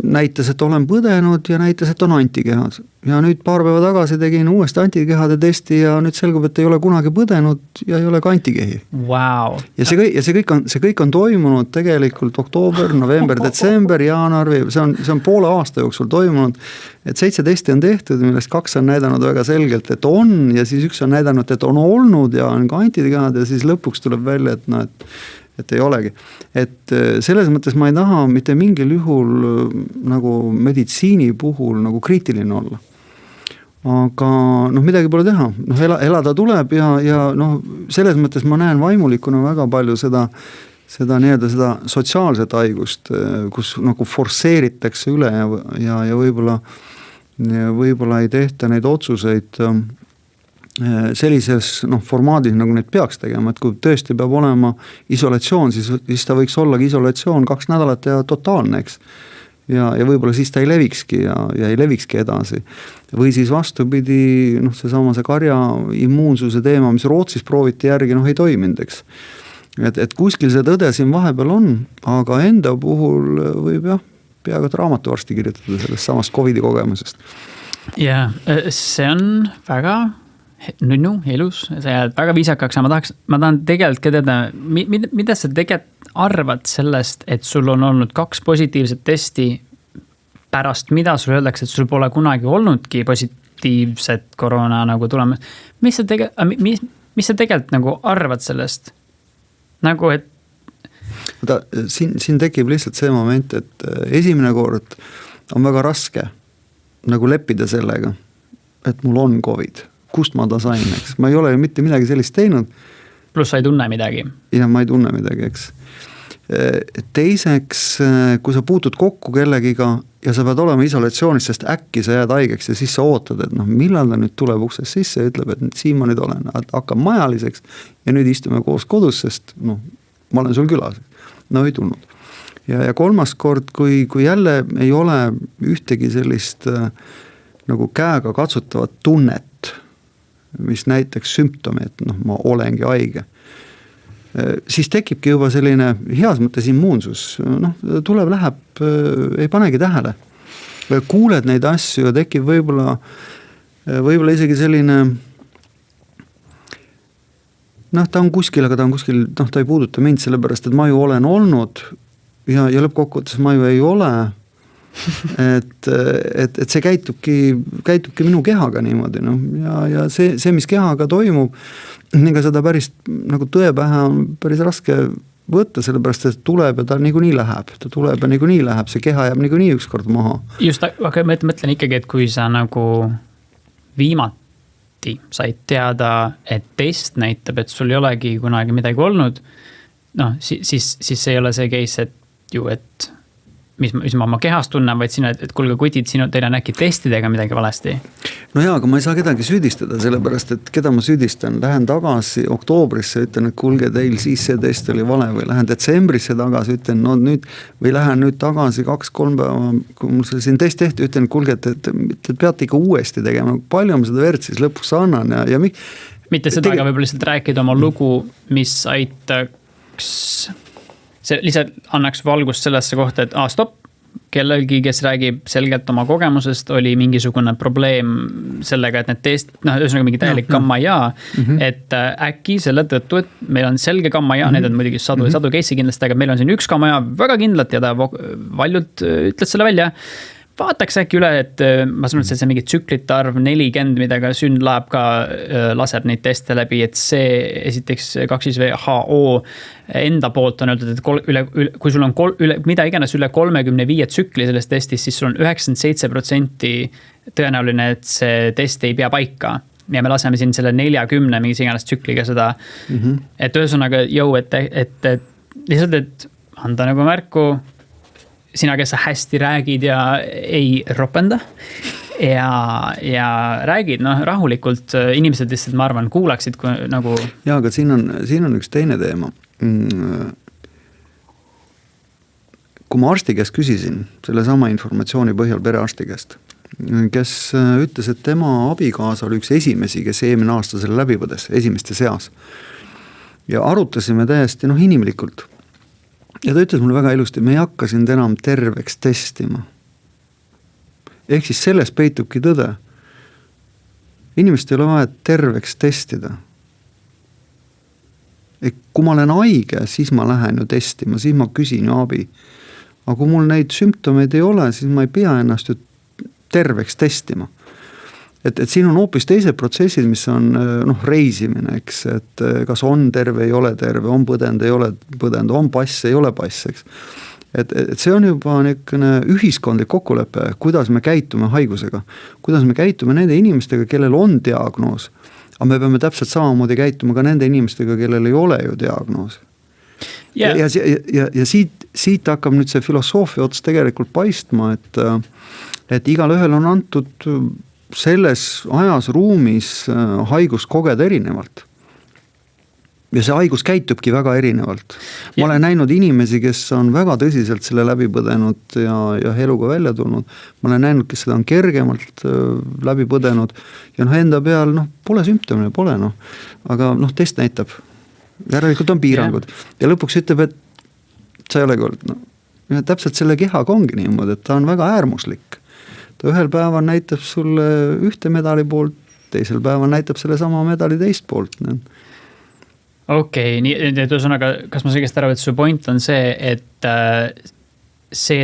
näitas, et olen põdenud ja näitas, et on antikehad. Ja nüüd paar päeva tagasi tegin uuesti antikehade testi ja nüüd selgub, et ei ole kunagi põdenud ja ei ole ka antikehi. Wow. Ja see kõik on toimunud tegelikult oktoober, november, detsember, jaanuar, see on poole aasta jooksul toimunud, et 7 testi on tehtud, millest 2 on näidanud väga selgelt, et on ja siis 1 on näidanud, et on olnud ja on ka antikehad ja siis lõpuks tuleb välja, et ei olegi. Et selles mõttes ma ei taha mitte mingil juhul nagu meditsiini puhul nagu kriitiline olla. Aga midagi pole teha, elada tuleb ja selles mõttes ma näen vaimulikuna väga palju seda sotsiaalset haigust, kus nagu forsseeritakse üle ja võib-olla ei tehta neid otsuseid sellises formaadis, nagu neid peaks tegema, et kui tõesti peab olema isolatsioon, siis ta võiks olla isolatsioon 2 nädalat ja totaalne, eks. Ja võib-olla siis ta ei levikski ja ei levikski edasi. Või siis vastupidi, see karja immuunsuse teema, mis Rootsis prooviti järgi, ei toiminud, eks. Et kuskil see tõde siin vahepeal on, aga enda puhul võib peaaegu et raamatu varsti kirjutada sellest samast COVID-i kogemusest. Ja see on väga nunnu, elus, sa jääd väga viisakaks, ma tahan tegelikult ka teada, mida sa tegelikult arvad sellest, et sul on olnud 2 positiivset testi pärast mida sul öeldakse, et sul pole kunagi olnudki positiivset koroona nagu tulemas. Mis sa tegelikult nagu arvad sellest? Nagu, et siin tekib lihtsalt see moment, et esimene kord on väga raske nagu leppida sellega, et mul on COVID. Kust ma ta sain, eks. Ma ei ole mitte midagi sellist teinud. Plus sa ei tunne midagi. Ja ma ei tunne midagi, eks. Teiseks, kui sa puutud kokku kellegiga ja sa pead olema isolatsioonis, sest äkki sa jääd haigeks ja siis sa ootad, et millal ta nüüd tuleb uksest sisse ja ütleb, et siin ma nüüd olen, hakkab majaliseks ja nüüd istume koos kodus, sest ma olen sul külas. Ei tulnud. Ja 3. kord, kui jälle ei ole ühtegi sellist nagu käega katsutavat tunnet, mis näiteks sümptomi, et ma olengi haige, siis tekibki juba selline heas mõttes immuunsus. Tuleb, läheb, ei panegi tähele. Kuuled neid asju ja tekib võib-olla isegi selline, ta on kuskil, aga ta on kuskil, ta ei puuduta mind, sellepärast, et ma ju olen olnud ja lõppkokkuvõttes ma ju ei ole. Et see käitubki minu kehaga niimoodi, ja see, mis kehaga toimub, ega seda päris nagu tõepähe on päris raske võtta, sellepärast, et tuleb ja ta niikuinii läheb, see keha jääb niikuinii ükskord maha. Just, aga ma mõtlen ikkagi, et kui sa nagu viimati said teada, et test näitab, et sul ei olegi kunagi midagi olnud, siis ei ole see case, et ju, et mis ma oma kehas tunnen, vaid sina, et kuulge kutid, teil on äkki testidega midagi valesti. Aga ma ei saa kedagi süüdistada, sellepärast, et keda ma süüdistan, lähen tagasi oktoobrisse, ütlen, et kuulge teil siis see test oli vale, või lähen detsembrisse tagasi, ütlen, või lähen nüüd tagasi 2-3 päeva, kui mul siin test tehti, ütlen, et kuulge, et peate ikka uuesti tegema, palju ma seda verd siis lõpuks annan ja mitte seda, aga võib-olla lihtsalt rääkida oma lugu, mis aitaks see lihtsalt annaks valgust sellesse kohta, et stopp, kellelgi, kes räägib selgelt oma kogemusest, oli mingisugune probleem sellega, et need test, ühesõnaga mingi täielik gamma-ja, et äkki selle tõttu, et meil on selge gamma-ja, need on muidugi sadu case'i kindlasti, aga meil on siin üks gamma-ja väga kindlalt ja ta valjult ütles selle välja. Vaataks äkki üle, et ma sanon, et see mingi tsüklite arv 40, midagi Sünd laeb ka, laseb neid teste läbi, et see esiteks 2WHO enda poolt on öeldud, et kui sul on mida iganes üle 35 tsükli selles testis, siis sul on 97% tõenäoline, et see test ei pea paika. Ja me laseme siin selle 40 mingis iganes tsükliga seda, et ühesõnaga et lihtsalt, et anda nagu märku, sina, kes sa hästi räägid ja ei ropenda ja räägid rahulikult, inimesed lihtsalt, ma arvan, kuulaksid kui, nagu. Ja, aga siin on üks teine teema. Kui ma arsti käest küsisin selle sama informatsiooni põhjal perearsti käest, kes ütles, et tema abikaasa oli üks esimesi, kes eelmine aasta selle läbi põdes, esimeste seas. Ja arutasime täiesti inimlikult. Ja ta ütles mulle väga ilusti, me ei hakka sind enam terveks testima. Ehk siis selles peitubki tõde. Inimest ei ole vaja terveks testida. Kui ma olen haige, siis ma lähen ju testima, siis ma küsin ju abi. Aga kui mul neid sümptomeid ei ole, siis ma ei pea ennast ju terveks testima. Et siin on hoopis teised protsessid, mis on reisimine, eks, et kas on terve, ei ole terve, on põdend, ei ole põdend, on pass, ei ole pass, eks. Et see on juba niisugune ühiskondlik kokkulepe, kuidas me käitume haigusega, kuidas me käitume nende inimestega, kellel on diagnoos, aga me peame täpselt samamoodi käituma ka nende inimestega, kellel ei ole ju diagnoos. Yeah. Ja siit hakkab nüüd see filosoofia ots tegelikult paistma, et igal ühel on antud selles ajas ruumis haigust kogeda erinevalt. Ja see haigus käitubki väga erinevalt. Ma olen näinud inimesi, kes on väga tõsiselt selle läbi põdenud ja eluga välja tulnud. Ma olen näinud, kes seda on kergemalt läbi põdenud ja enda peal pole sümptomine, pole . Aga test näitab. Järelikult on piirangud. Ja lõpuks ütleb, et sa ei ole kord. Ja täpselt selle kehaga ongi niimoodi, et ta on väga äärmuslik. Ta ühel päeval näitab sulle ühte medali poolt, teisel päeval näitab selle sama medali teist poolt. Okei, nii et ühesõnaga, kas ma õigesti aru, et su point on see, et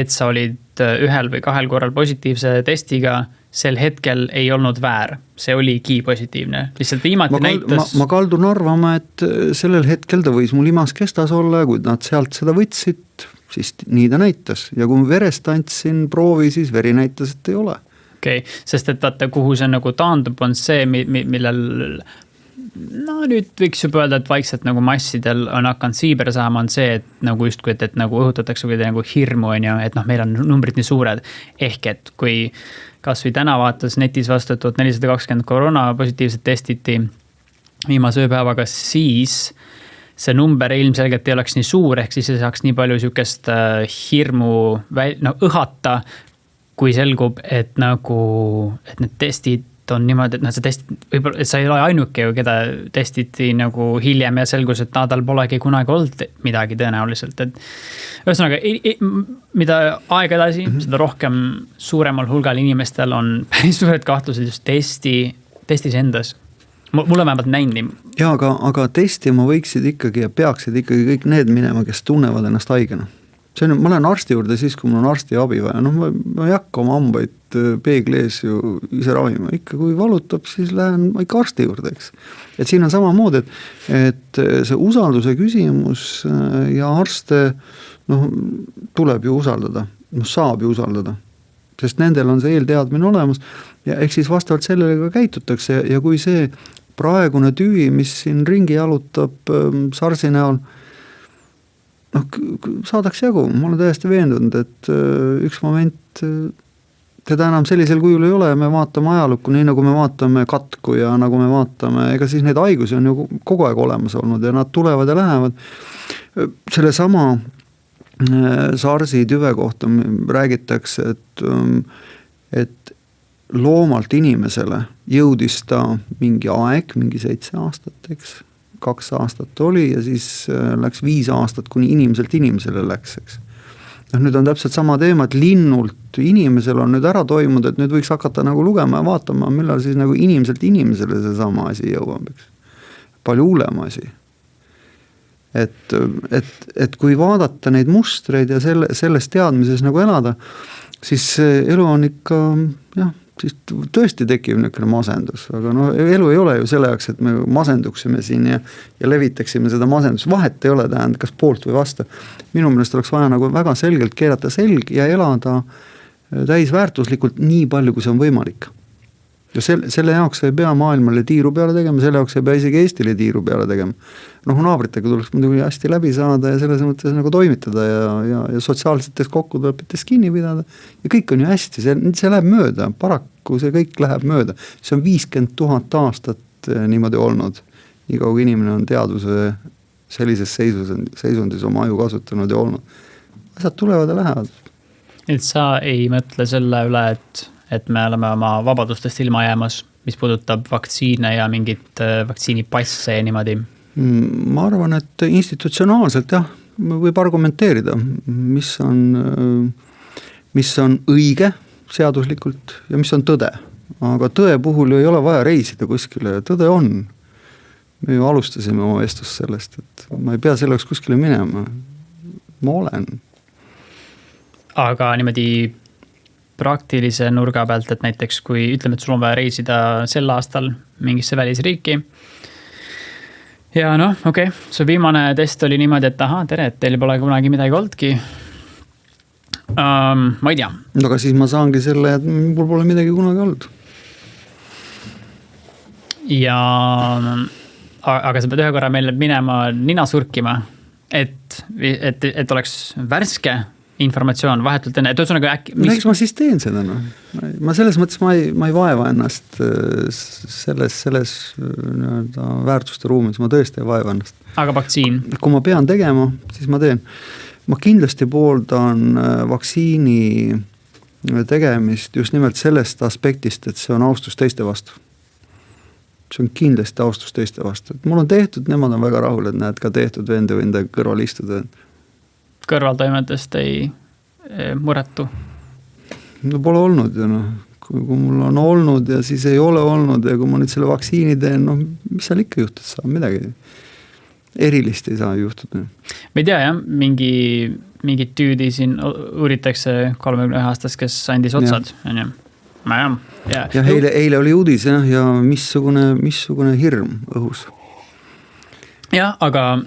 sa olid ühel või kahel korral positiivse testiga, sel hetkel ei olnud väär. See oligi positiivne. Lihtsalt viimati näitas... Ma kaldun arvama, et sellel hetkel ta võis mul imaskestas olla ja kui nad sealt seda võtsid, siis nii ta näitas. Ja kui verest andsin proovi, siis veri näitas, et ei ole. Okei, sest et vaata, kuhu see nagu taandub, on see, millel... nüüd võiks juba öelda, et vaikselt nagu massidel on hakanud siiber saama, on see, et nagu justkui, et nagu õhutatakse kuidagi nagu hirmu, on ju, et meil on numbrid nii suured. Ehk et kui kas või täna vaatas netis vastu, et 420 koroona positiivset testiti viimase ööpäevaga, siis see number ilmselgelt ei oleks nii suur, ehk siis ei saaks nii palju sükest hirmu õhata, kui selgub, et need testid on niimoodi, et see test, võib-olla, et sa ei ole ainuke, keda testiti nagu hiljem ja selgus, et tal polegi kunagi olnud midagi tõenäoliselt. Et ühesõnaga, mida aeg edasi, seda rohkem suuremal hulgal inimestel on päris suured kahtlused just testis endas. Mulle vähemalt näinud nii. Ja, aga testima võiksid ikkagi ja peaksid ikkagi kõik need minema, kes tunnevad ennast haigena. Ma olen arsti juurde siis, kui mul on arsti abi vaja. Ma ei hakka oma hambaid peegli ees ju ise ravima. Ikka kui valutab, siis lähen ikka arsti juurde, eks. Et siin on samamoodi, et see usalduse küsimus ja arste tuleb ju usaldada. Saab ju usaldada. Sest nendel on see eelteadmine olemas ja eks siis vastavalt sellele ka käitutakse ja kui see praegune tüvi, mis siin ringi jalutab SARS-i näol, saadaks jagu, ma olen täiesti veendunud, et üks moment teda enam sellisel kujul ei ole, me vaatame ajalukku, nii nagu me vaatame katku ja nagu me vaatame, ega siis neid haigusi on ju kogu aeg olemas olnud ja nad tulevad ja lähevad. Selle sama SARS-i tüve kohta räägitakse, et loomalt inimesele jõudis ta mingi aeg, mingi 7 aastat, eks, 2 aastat oli ja siis läks 5 aastat, kuni inimeselt inimesele läks, eks. Nüüd on täpselt sama teema, et linnult inimesel on nüüd ära toimunud, et nüüd võiks hakata nagu lugema ja vaatama, millal siis nagu inimeselt inimesele see sama asi jõuab, eks. Palju hullem asi. Et kui vaadata neid mustreid ja selles teadmises nagu elada, siis elu on ikka, siis tõesti tekib niisugune masendus, aga elu ei ole ju selle jaoks, et me masenduksime siin ja levitaksime seda masendust. Vahet ei ole tähendab, kas poolt või vastu. Minu meelest oleks vaja nagu väga selgelt keerata selg ja elada täisväärtuslikult nii palju, kui see on võimalik. Ja selle jaoks ei pea maailmale tiiru peale tegema, selle jaoks ei pea isegi Eestile tiiru peale tegema. Naabritega tuleks muidugi hästi läbi saada ja selles mõttes nagu toimitada ja sotsiaalsetes kokkulepetest kinni pidada. Ja kõik on ju hästi, see läheb mööda, paraku see kõik läheb mööda. See on 50 000 aastat niimoodi olnud, nii kaua kui inimene on teadvuse sellises seisundis oma aju kasutanud ja olnud. Asjad tulevad ja lähevad. Et sa ei mõtle selle üle, et me oleme oma vabadustest ilma jäämas, mis puudutab vaktsiine ja mingit vaktsiinipasse ja niimoodi? Ma arvan, et institutsionaalselt võib argumenteerida, mis on õige seaduslikult ja mis on tõde. Aga tõe puhul ei ole vaja reisida kuskile, tõde on. Me ju alustasime oma vestlust sellest, et ma ei pea selleks kuskile minema. Ma olen. Aga niimoodi praktilise nurga pealt, et näiteks kui ütleme, et sul on vaja reisida sel aastal mingisse välisriiki ja okei, su viimane test oli niimoodi, et tere, et teil pole kunagi midagi oldki. Ma ei tea. Aga siis ma saangi selle, et mul pole midagi kunagi olnud. Ja aga sa pead ühe korra meile minema nina surkima, et oleks värske informatsioon vahetult enne, et ühesõnaga äkki... Eks ma siis teen seda, noh. Ma selles mõttes ma ei vaeva ennast selles väärtuste ruumis, ma tõesti ei vaeva ennast. Aga vaktsiin? Kui ma pean tegema, siis ma teen. Ma kindlasti pooldan vaktsiini tegemist just nimelt sellest aspektist, et see on austus teiste vastu. See on kindlasti austus teiste vastu. Et mul on tehtud, nemad on väga rahul, et näed ka tehtud vende või enda kõrval istuda. Kõrvaltoimetest ei muretu? No pole olnud ja noh, kui mul on olnud ja siis ei ole olnud ja kui ma nüüd selle vaktsiini teen, noh, mis seal ikka juhtud saab, midagi erilist ei saa juhtuda. Me ei tea jah, mingi tüüdi siin uuritakse 31-aastast, kes andis otsad. Ja eile oli uudis ja missugune hirm õhus. Jah, aga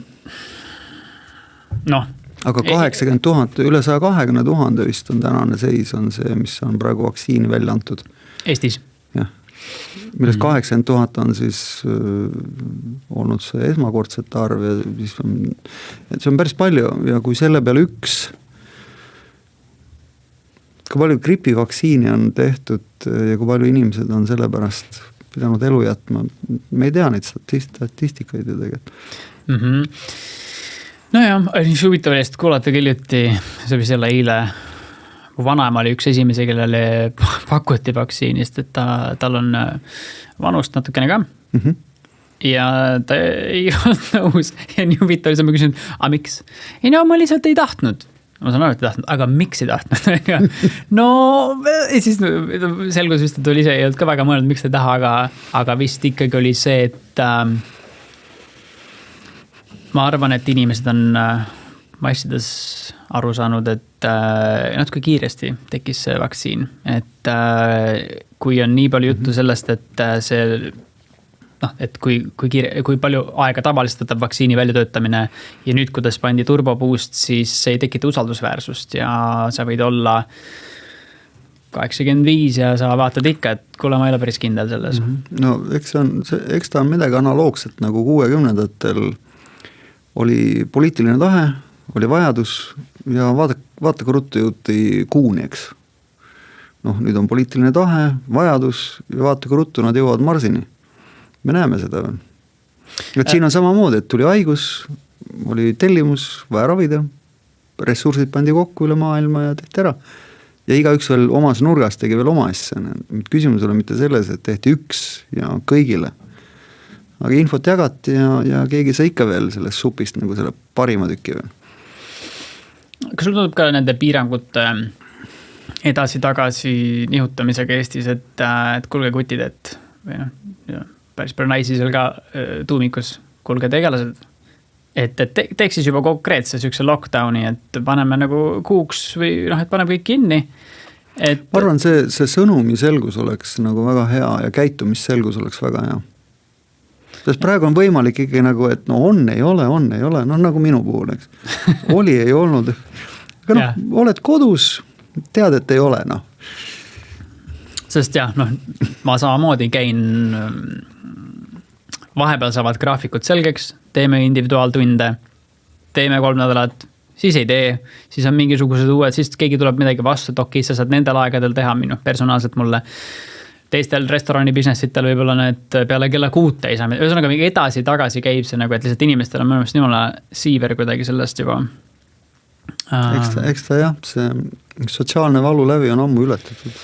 noh. Aga 80 000, üle 120 000 vist on tänane seis, on see, mis on praegu vaktsiini välja antud. Eestis? Jah. Millest 80 000 on siis olnud see esmakordsete arv ja siis et see on päris palju ja kui selle peale kui palju gripivaktsiini on tehtud ja kui palju inimesed on selle pärast pidanud elu jätma, me ei tea neid statistikaid ju tegelikult. No jah, nii huvitav oli, et kuulata kiljuti, see võis jälle eile, kui vanaema oli üks esimese, kellele pakuti vaktsiinist, et tal on vanust natukene ka. Ja ta ei olnud nõus ja nii huvitav oli, ma küsin, miks? Ei no, ma lihtsalt ei tahtnud. Ma saan aru, et ei tahtnud, aga miks ei tahtnud? No, ja siis selgus vist, et oli ise ei olnud ka väga mõelnud, miks ta ei taha, aga vist ikkagi oli see, et ma arvan, et inimesed on massides aru saanud, et natuke kiiresti tekkis see vaktsiin. Et kui on nii palju juttu sellest, et see, et kui palju aega tavaliselt võtab vaktsiini väljatöötamine ja nüüd, kuidas pandi turbopuust, siis see ei tekita usaldusväärsust ja sa võid olla 85 ja sa vaatad ikka, et kuule, ma ei ole päris kindel selles. No, eks ta on midagi analoogset nagu 60-ndatel oli poliitiline tahe, oli vajadus ja vaata kui ruttu jõuti kuuni, eks. Noh, nüüd on poliitiline tahe, vajadus ja vaata kui ruttu nad jõuavad Marsini. Me näeme seda. Et siin on samamoodi, et tuli haigus, oli tellimus, vaja ravida, ressursid pandi kokku üle maailma ja tehti ära. Ja igaüks veel omas nurgas tegi veel oma asja. Küsimus oli mitte selles, et tehti üks ja kõigile. Aga infot jagati ja keegi sai ikka veel sellest supist nagu selle parima tükki veel. Kas sul tundub ka nende piirangute edasi-tagasi nihutamisega Eestis, et kulge kutid, või noh, päris palju naisi seal ka tuumikus kulge tegelased, et teeks siis juba konkreetse sükse lockdowni, et paneme nagu kuuks või noh, et paneme kõik kinni. Ma arvan, see sõnumi selgus oleks nagu väga hea ja käitumisselgus oleks väga hea. Sest praegu on võimalik ikkagi nagu, et no ei ole, no nagu minu puhul, eks. Oli, ei olnud. Aga noh, oled kodus, tead, et ei ole, noh. Sest jah, noh, ma samamoodi käin, vahepeal saavad graafikud selgeks, teeme individuaaltunde, teeme 3 nädalat, siis ei tee, siis on mingisugused uued, siis keegi tuleb midagi vastu, et okei, sa saad nendel aegadel teha personaalselt mulle. Teistel restorani businessitel võib-olla need peale kella 6 ei saa. Ühesõnaga mingi edasi-tagasi käib see nagu, et lihtsalt inimestel on mõnest nimele siiver kuidagi sellest juba. Eks ta jah, see sotsiaalne valu läbi on ammu ületatud.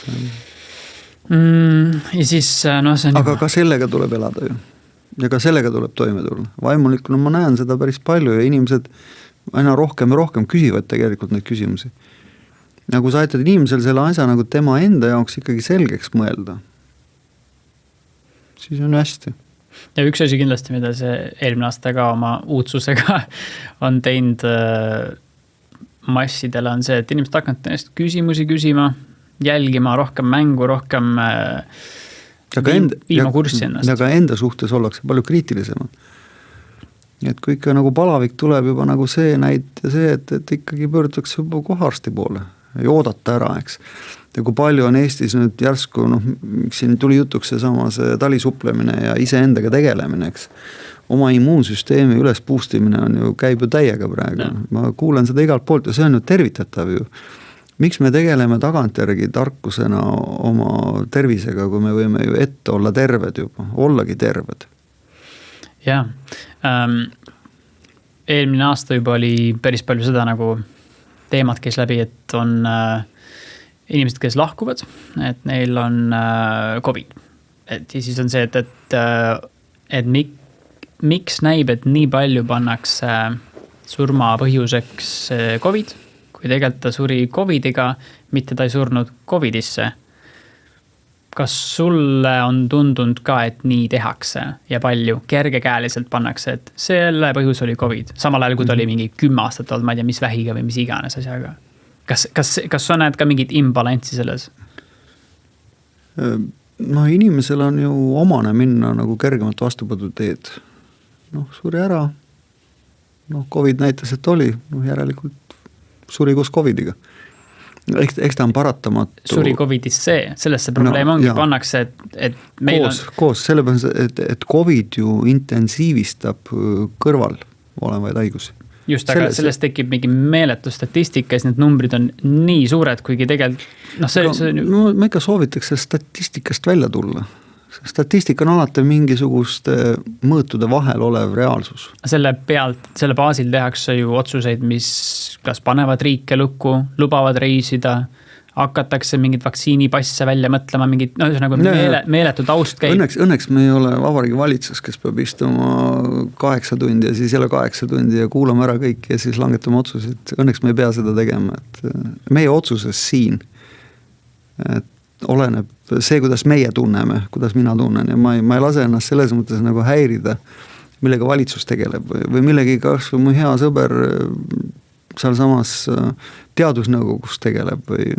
Ja siis, no see on aga ka sellega tuleb elada ju. Ja ka sellega tuleb toime tulla. Vaimulikuna ma näen seda päris palju ja inimesed aina rohkem ja rohkem küsivad tegelikult neid küsimusi. Ja kui sa aitad inimesel selle asja nagu tema enda jaoks ikkagi selgeks mõelda, siis on hästi. Ja üks asi kindlasti, mida see eelmine aasta ka oma uudsusega on teinud massidele, on see, et inimesed hakanud ennast küsimusi küsima, jälgima rohkem mängu, rohkem viima kurssi ennast. Ja ka enda suhtes ollakse palju kriitilisemad. Et kui ikka nagu palavik tuleb juba nagu see näit ja see, et ikkagi pöördutakse juba koharsti poole ja oodata ära, eks. Ja kui palju on Eestis nüüd järsku, noh, siin tuli jutuks see talisuplemine ja iseendaga tegelemine, eks. oma immuunsüsteemi üles boostimine on ju, käib ju täiega praegu. Ma kuulen seda igalt poolt ja see on ju tervitatav ju. Miks me tegeleme tagantjärgi tarkusena oma tervisega, kui me võime ju ette olla terved juba, ollagi terved? Jah, eelmine aasta juba oli päris palju seda nagu teemad käis läbi, et on inimesed, kes lahkuvad, et neil on COVID. Et ja siis on see, et miks näib, et nii palju pannakse surma põhjuseks COVID, kui tegelikult ta suri COVIDiga, mitte ta ei surnud COVIDisse. Kas sulle on tundunud ka, et nii tehakse ja palju kergekäeliselt pannakse, et selle põhjus oli COVID, samal ajal kui ta oli mingi 10 aastat olnud, ma ei tea, mis vähiga või mis iganes asjaga. Kas sa näed ka mingit imbalanssi selles? No inimesel on ju omane minna nagu kergemalt vastupadu teed. Suri ära. COVID näitas, et oli. Järelikult suri koos COVIDiga. Eks ta on paratamatu. Suri COVIDis sellest see probleem ongi, pannakse, et meil koos, sellepärast, et COVID ju intensiivistab kõrval olevaid haigusi. Just, aga sellest tekib mingi meeletu statistika, ja need numbrid on nii suured, kuigi tegelikult ma ikka soovitaks statistikast välja tulla. Statistika on alati mingisuguste mõõtude vahel olev reaalsus. Selle baasil tehakse ju otsuseid, mis kas panevad riike lukku, lubavad reisida, hakatakse mingid vaktsiinipasse välja mõtlema, mingid meeletu taust käib. Õnneks me ei ole Vabariigi Valitsus, kes peab istuma 8 tundi ja siis jälle 8 tundi ja kuulame ära kõik ja siis langetame otsuseid. Õnneks me ei pea seda tegema. Et meie otsuses siin oleneb see, kuidas meie tunneme, kuidas mina tunnen ja ma ei lase ennast selles mõttes nagu häirida, millega valitsus tegeleb või millegi kas või mu hea sõber seal samas teadusnõukogus tegeleb või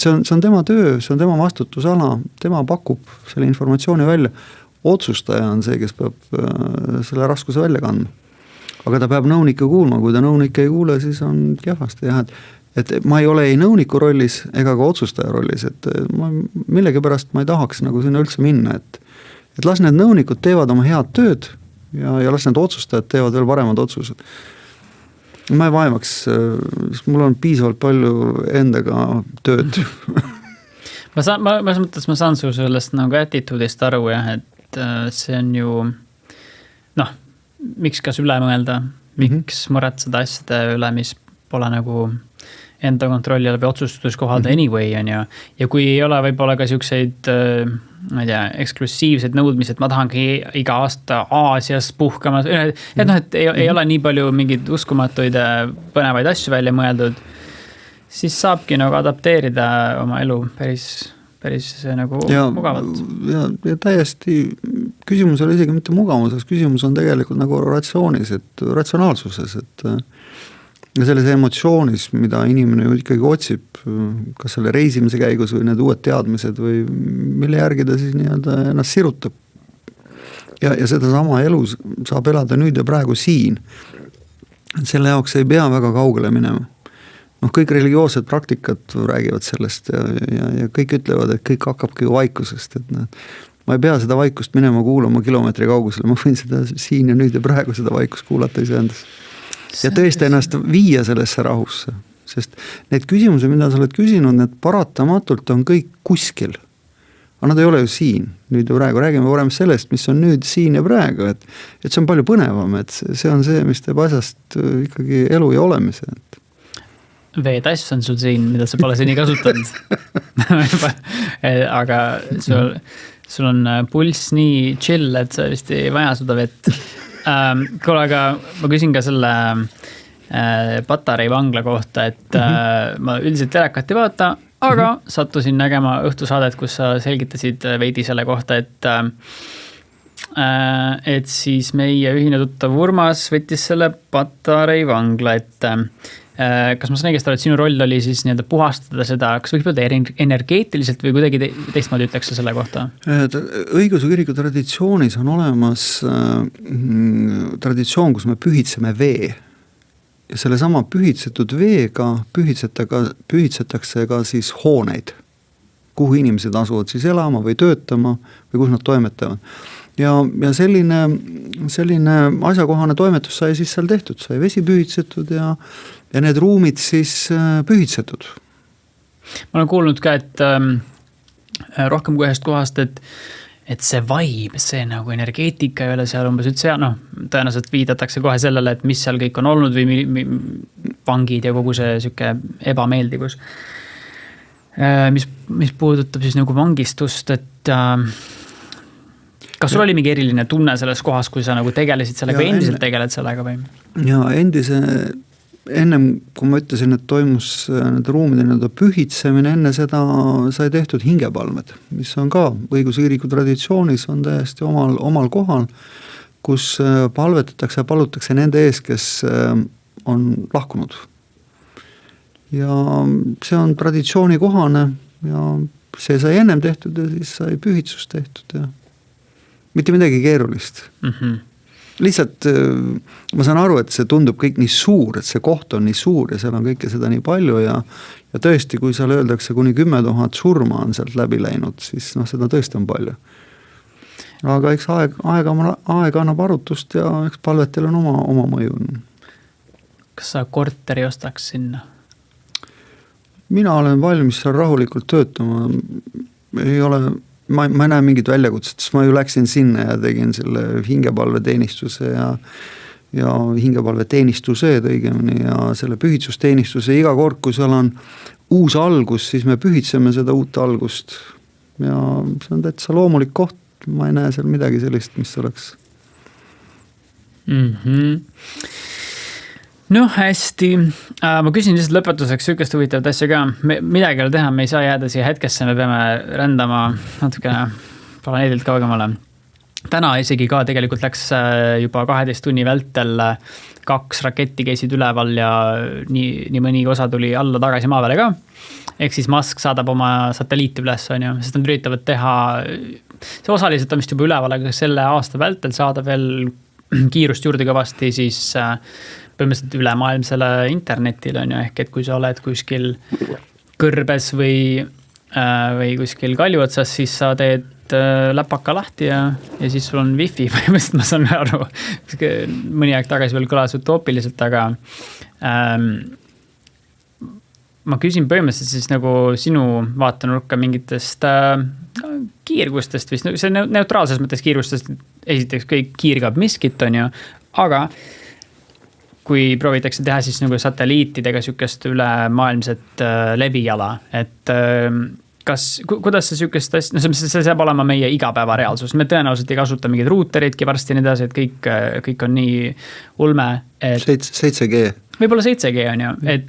see on tema töö, see on tema vastutusala, tema pakub selle informatsiooni välja. Otsustaja on see, kes peab selle raskuse välja kandma. Aga ta peab nõunikke kuulma, kui ta nõunikke ei kuule, siis on kehvasti jah, et ma ei ole ei nõuniku rollis ega ka otsustaja rollis, et millegi pärast ma ei tahaks nagu sinna üldse minna, et las need nõunikud teevad oma head tööd ja las need otsustajad teevad veel paremad otsused. Ma ei vaevaks, mul on piisavalt palju endaga tööd. ma saan su sellest nagu attituudist aru jah, et see on ju miks kas üle mõelda, miks muretseda asjade üle, mis pole nagu enda kontrolli või otsustuskohalda anyway on ja kui ei ole võib-olla ka siukseid ma ei tea, eksklusiivsed nõudmised, et ma tahangi iga aasta Aasias puhkama, et ei ole nii palju mingeid uskumatuid põnevaid asju välja mõeldud, siis saabki nagu adapteerida oma elu päris nagu mugavalt. Ja täiesti, küsimus oli isegi mitte mugavuses, küsimus on tegelikult nagu ratsionaalsuses, et ja selles emotsioonis, mida inimene ju ikkagi otsib, kas selle reisimise käigus või need uued teadmised või mille järgi ta siis nii-öelda ennast sirutab. Ja seda sama elu saab elada nüüd ja praegu siin. Selle jaoks ei pea väga kaugele minema. Kõik religioossed praktikad räägivad sellest ja kõik ütlevad, et kõik hakkabki ju vaikusest, et ma ei pea seda vaikust minema kuulama kilomeetri kaugusele, ma võin seda siin ja nüüd ja praegu seda vaikust kuulata iseendas. Ja tõesti ennast viia sellesse rahusse, sest need küsimused, mida sa oled küsinud, need paratamatult on kõik kuskil. Aga nad ei ole ju siin, nüüd ja praegu räägime varem sellest, mis on nüüd siin ja praegu, et see on palju põnevam, et see on see, mis teeb asjast ikkagi elu ja olemise. Veetass on sul siin, mida sa pole seni kasutanud. Aga sul on pulss nii chill, et sa vist ei vaja seda vett. Kuule, aga ma küsin ka selle Patarei vangla kohta, et ma üldiselt telekat ei vaata, aga sattusin nägema õhtusaadet, kus sa selgitasid veidi selle kohta, et siis meie ühine tuttav Urmas võttis selle Patarei vangla, et kas ma saan õigesti aru, et sinu roll oli siis nii-öelda puhastada seda, kas võib öelda energeetiliselt või kuidagi teistmoodi ütleks selle kohta? Õigeusu kiriku traditsioonis on olemas traditsioon, kus me pühitseme vee. Ja selle sama pühitsetud veega pühitsetakse ka siis hooneid, kuhu inimesed asuvad siis elama või töötama või kus nad toimetavad. ja selline asjakohane toimetus sai siis seal tehtud, sai vesi pühitsetud ja need ruumid siis pühitsetud. Ma olen kuulnud ka, et rohkem kui ühest kohast, et see vibe, see nagu energeetika ei ole seal umbes üldse, tõenäoliselt viidatakse kohe sellele, et mis seal kõik on olnud või vangid ja kogu see süke ebameeldivus. Mis puudutab siis nagu vangistust, et kas sul oli mingi eriline tunne selles kohas, kui sa nagu tegelesid sellega või endiselt tegeled sellega või? Ja ennem kui ma ütlesin, et toimus nende ruumide pühitsemine, enne seda sai tehtud hingepalmed, mis on ka õigeuskiriku traditsioonis on täiesti omal kohal, kus palvetatakse ja palutakse nende ees, kes on lahkunud. Ja see on traditsiooni kohane ja see sai ennem tehtud ja siis sai pühitsus tehtud ja mitte midagi keerulist. Lihtsalt ma saan aru, et see tundub kõik nii suur, et see koht on nii suur ja seal on kõike seda nii palju ja tõesti, kui seal öeldakse kuni 10 000 surma on sealt läbi läinud, siis seda tõesti on palju. Aga eks aeg annab arutust ja eks palvetel on oma mõju. Kas sa korteri ostaks sinna? Mina olen valmis seal rahulikult töötama. Ei ole... Ma ei näe mingit väljakutset, sest ma ju läksin sinna ja tegin selle hingepalveteenistuse ja hingepalveteenistuse õigemini ja selle pühitsusteenistuse. Iga kord, kui seal on uus algus, siis me pühitseme seda uut algust. Ja see on täitsa loomulik koht. Ma ei näe seal midagi sellist, mis oleks. No hästi, ma küsin lihtsalt lõpetuseks sükest huvitavat asja ka, midagi ei ole teha, me ei saa jääda siia hetkesse, me peame rändama natukene planeedilt kaugemale. Täna isegi ka tegelikult läks juba 12 tunni vältel 2 raketti käisid üleval ja nii mõni osa tuli alla tagasi maa peale ka. Ehk siis Musk saadab oma satelliiti üles, sest nad üritavad teha, see osaliselt on vist juba üleval, aga selle aasta vältel saada veel kiirust juurde kõvasti siis põhimõtteliselt ülemaailmsele internetile ehk et kui sa oled kuskil kõrbes või kuskil kalju otsas, siis sa teed läpaka lahti ja siis sul on wifi põhimõtteliselt, ma saan aru, mõni aeg tagasi veel kõlas utoopiliselt, aga ma küsin põhimõtteliselt siis nagu sinu vaatenurka mingitest kiirgustest vist, see neutraalses mõttes kiirgustest, esiteks kõik kiirgab miskit on ju, aga kui proovitakse teha siis nagu satelliitidega sükest ülemaailmset levijala, et kuidas see sükest asja, see saab olema meie igapäeva reaalsus, me tõenäoliselt ei kasuta mingid ruuteritki varsti nii edasi, et kõik on nii ulme. 7G. Võib-olla 7G on ju, et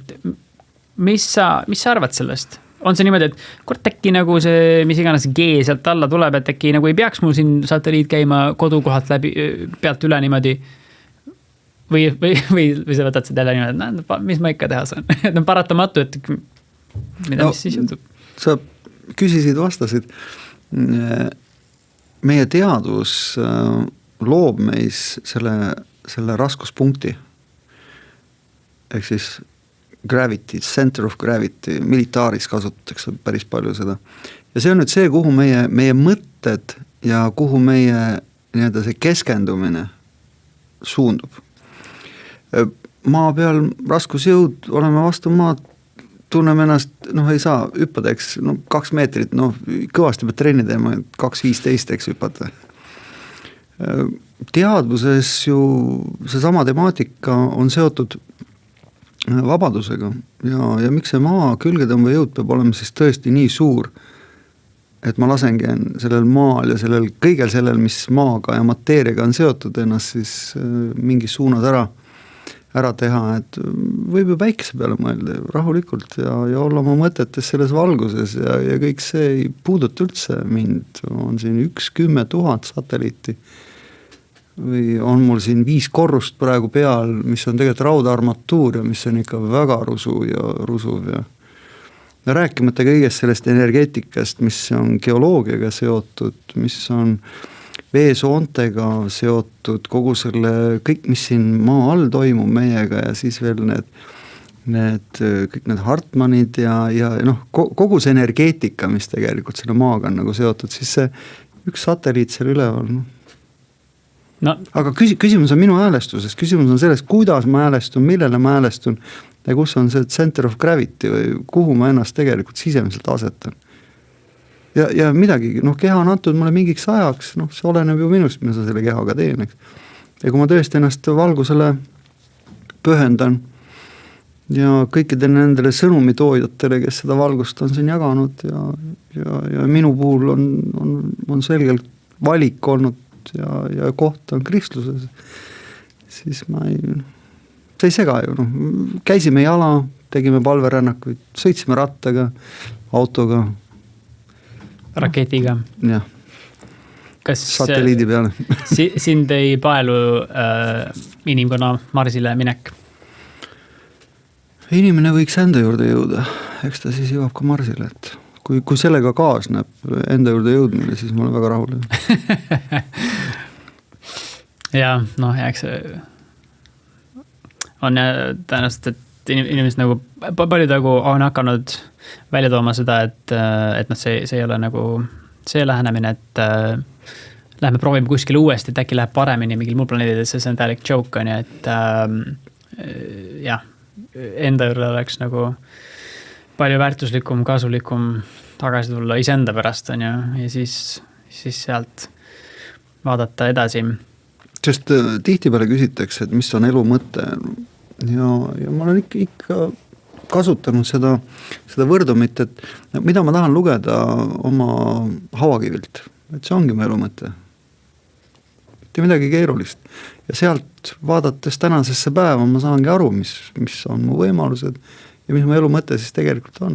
mis sa arvad sellest? On see niimoodi, et kord äkki nagu see, mis iganes G sealt alla tuleb, et äkki nagu ei peaks mul siin satelliit käima kodukohalt pealt üle niimoodi, või sa võtad seda jälle niimoodi, et mis ma ikka teha saan? Et on paratamatu, et mis siis juhtub? Sa küsisid, vastasid. Meie teadus loob meis selle raskuspunkti. Ehk siis gravity, center of gravity, militaaris kasutatakse päris palju seda. Ja see on nüüd see, kuhu meie mõtted ja kuhu meie see keskendumine suundub. Maa peal raskusjõud, oleme vastu maad, tunneme ennast, ei saa hüppada, eks, 2 meetrit, kõvasti pead trenni teema, 2.15, eks hüppata. Teadvuses ju seesama temaatika on seotud vabadusega ja miks see maa külgetõmba jõud peab olema siis tõesti nii suur, et ma lasengi sellel maal ja kõigel sellel, mis maaga ja mateeriaga on seotud ennast siis mingis suunas ära teha, et võib ju väikese peale mõelda rahulikult ja olla oma mõtetes selles valguses ja kõik see ei puuduta üldse mind, on siin 10 000 satelliiti või on mul siin 5 korrust praegu peal, mis on tegelikult raudarmatuur ja mis on ikka väga rusuv ja rääkimata kõigest sellest energeetikast, mis on geoloogiaga seotud, mis on veesoontega seotud, kogu kõik, mis siin maa all toimub meiega ja siis veel kõik need Hartmanid ja kogu see energeetika, mis tegelikult selle maaga on nagu seotud, siis see üks satelliit seal üleval, no aga küsimus on minu häälestuses, küsimus on selles, kuidas ma häälestun, millele ma häälestun ja kus on see center of gravity või kuhu ma ennast tegelikult sisemiselt asetan. Ja midagi, keha on antud mulle mingiks ajaks, see oleneb ju minust, mida sa selle kehaga teen, eks. Ja kui ma tõesti ennast valgusele pühendan ja kõikidele nendele sõnumitoojatele, kes seda valgust on siin jaganud ja minu puhul on selgelt valik olnud ja koht on kristluses, siis see ei sega ju, käisime jala, tegime palverännakuid, sõitsime rattaga, autoga, raketiga. Jah. Kas satelliidi peale. Sind ei paelu inimkonna Marsile minek? Inimene võiks enda juurde jõuda, eks ta siis jõuab ka Marsile, et kui sellega kaasneb enda juurde jõudmine, siis ma olen väga rahul. ja, eks on tõenäoliselt, et inimesed nagu, paljud nagu on hakanud välja tooma seda, et see ei ole nagu see lähenemine, et lähme proovime kuskil uuesti, et äkki läheb paremini mingil muul planeedil, see on täielik joke on ja, et enda juurde oleks nagu palju väärtuslikum, kasulikum tagasi tulla iseenda pärast on ja siis sealt vaadata edasi. Sest tihtipeale küsitakse, et mis on elu mõte ja ma olen ikka kasutanud seda võrdumit, et mida ma tahan lugeda oma hauakivilt, et see ongi mu elu mõte. Mitte midagi keerulist. Ja sealt vaadates tänasesse päeva ma saangi aru, mis on mu võimalused ja mis mu elu mõte siis tegelikult on.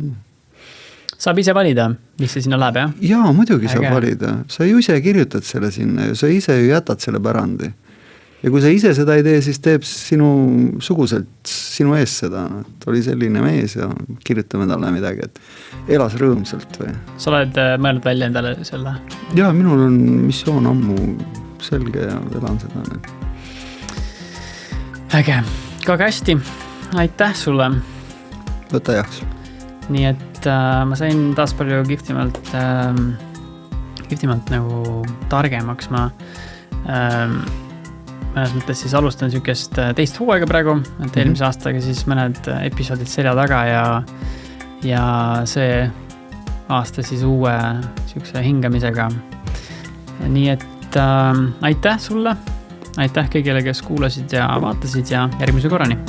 Saab ise valida, mis see sinna läheb, jah? Jaa, muidugi saab valida. Sa ju ise kirjutad selle sinna ja sa ise ju jätad selle pärandi. Ja kui sa ise seda ei tee, siis teeb sinu suguselt sinu ees seda, et oli selline mees ja kirjutame talle midagi, et elas rõõmsalt või. Sa oled mõelnud välja endale selle? Jaa, minul on missioon ammu selge ja elan seda. Äge, väga hästi. Aitäh sulle. Võta jaks. Nii et ma sain taas palju kihvtimalt nagu targemaks. Ma mõnes mõttes siis alustan sükest teist hooaega praegu, et eelmise aastaga siis mõned episoodid selja taga ja see aasta siis uue sükse hingamisega. Nii et aitäh sulle, aitäh kõigile, kes kuulasid ja vaatasid ja järgmise korrani.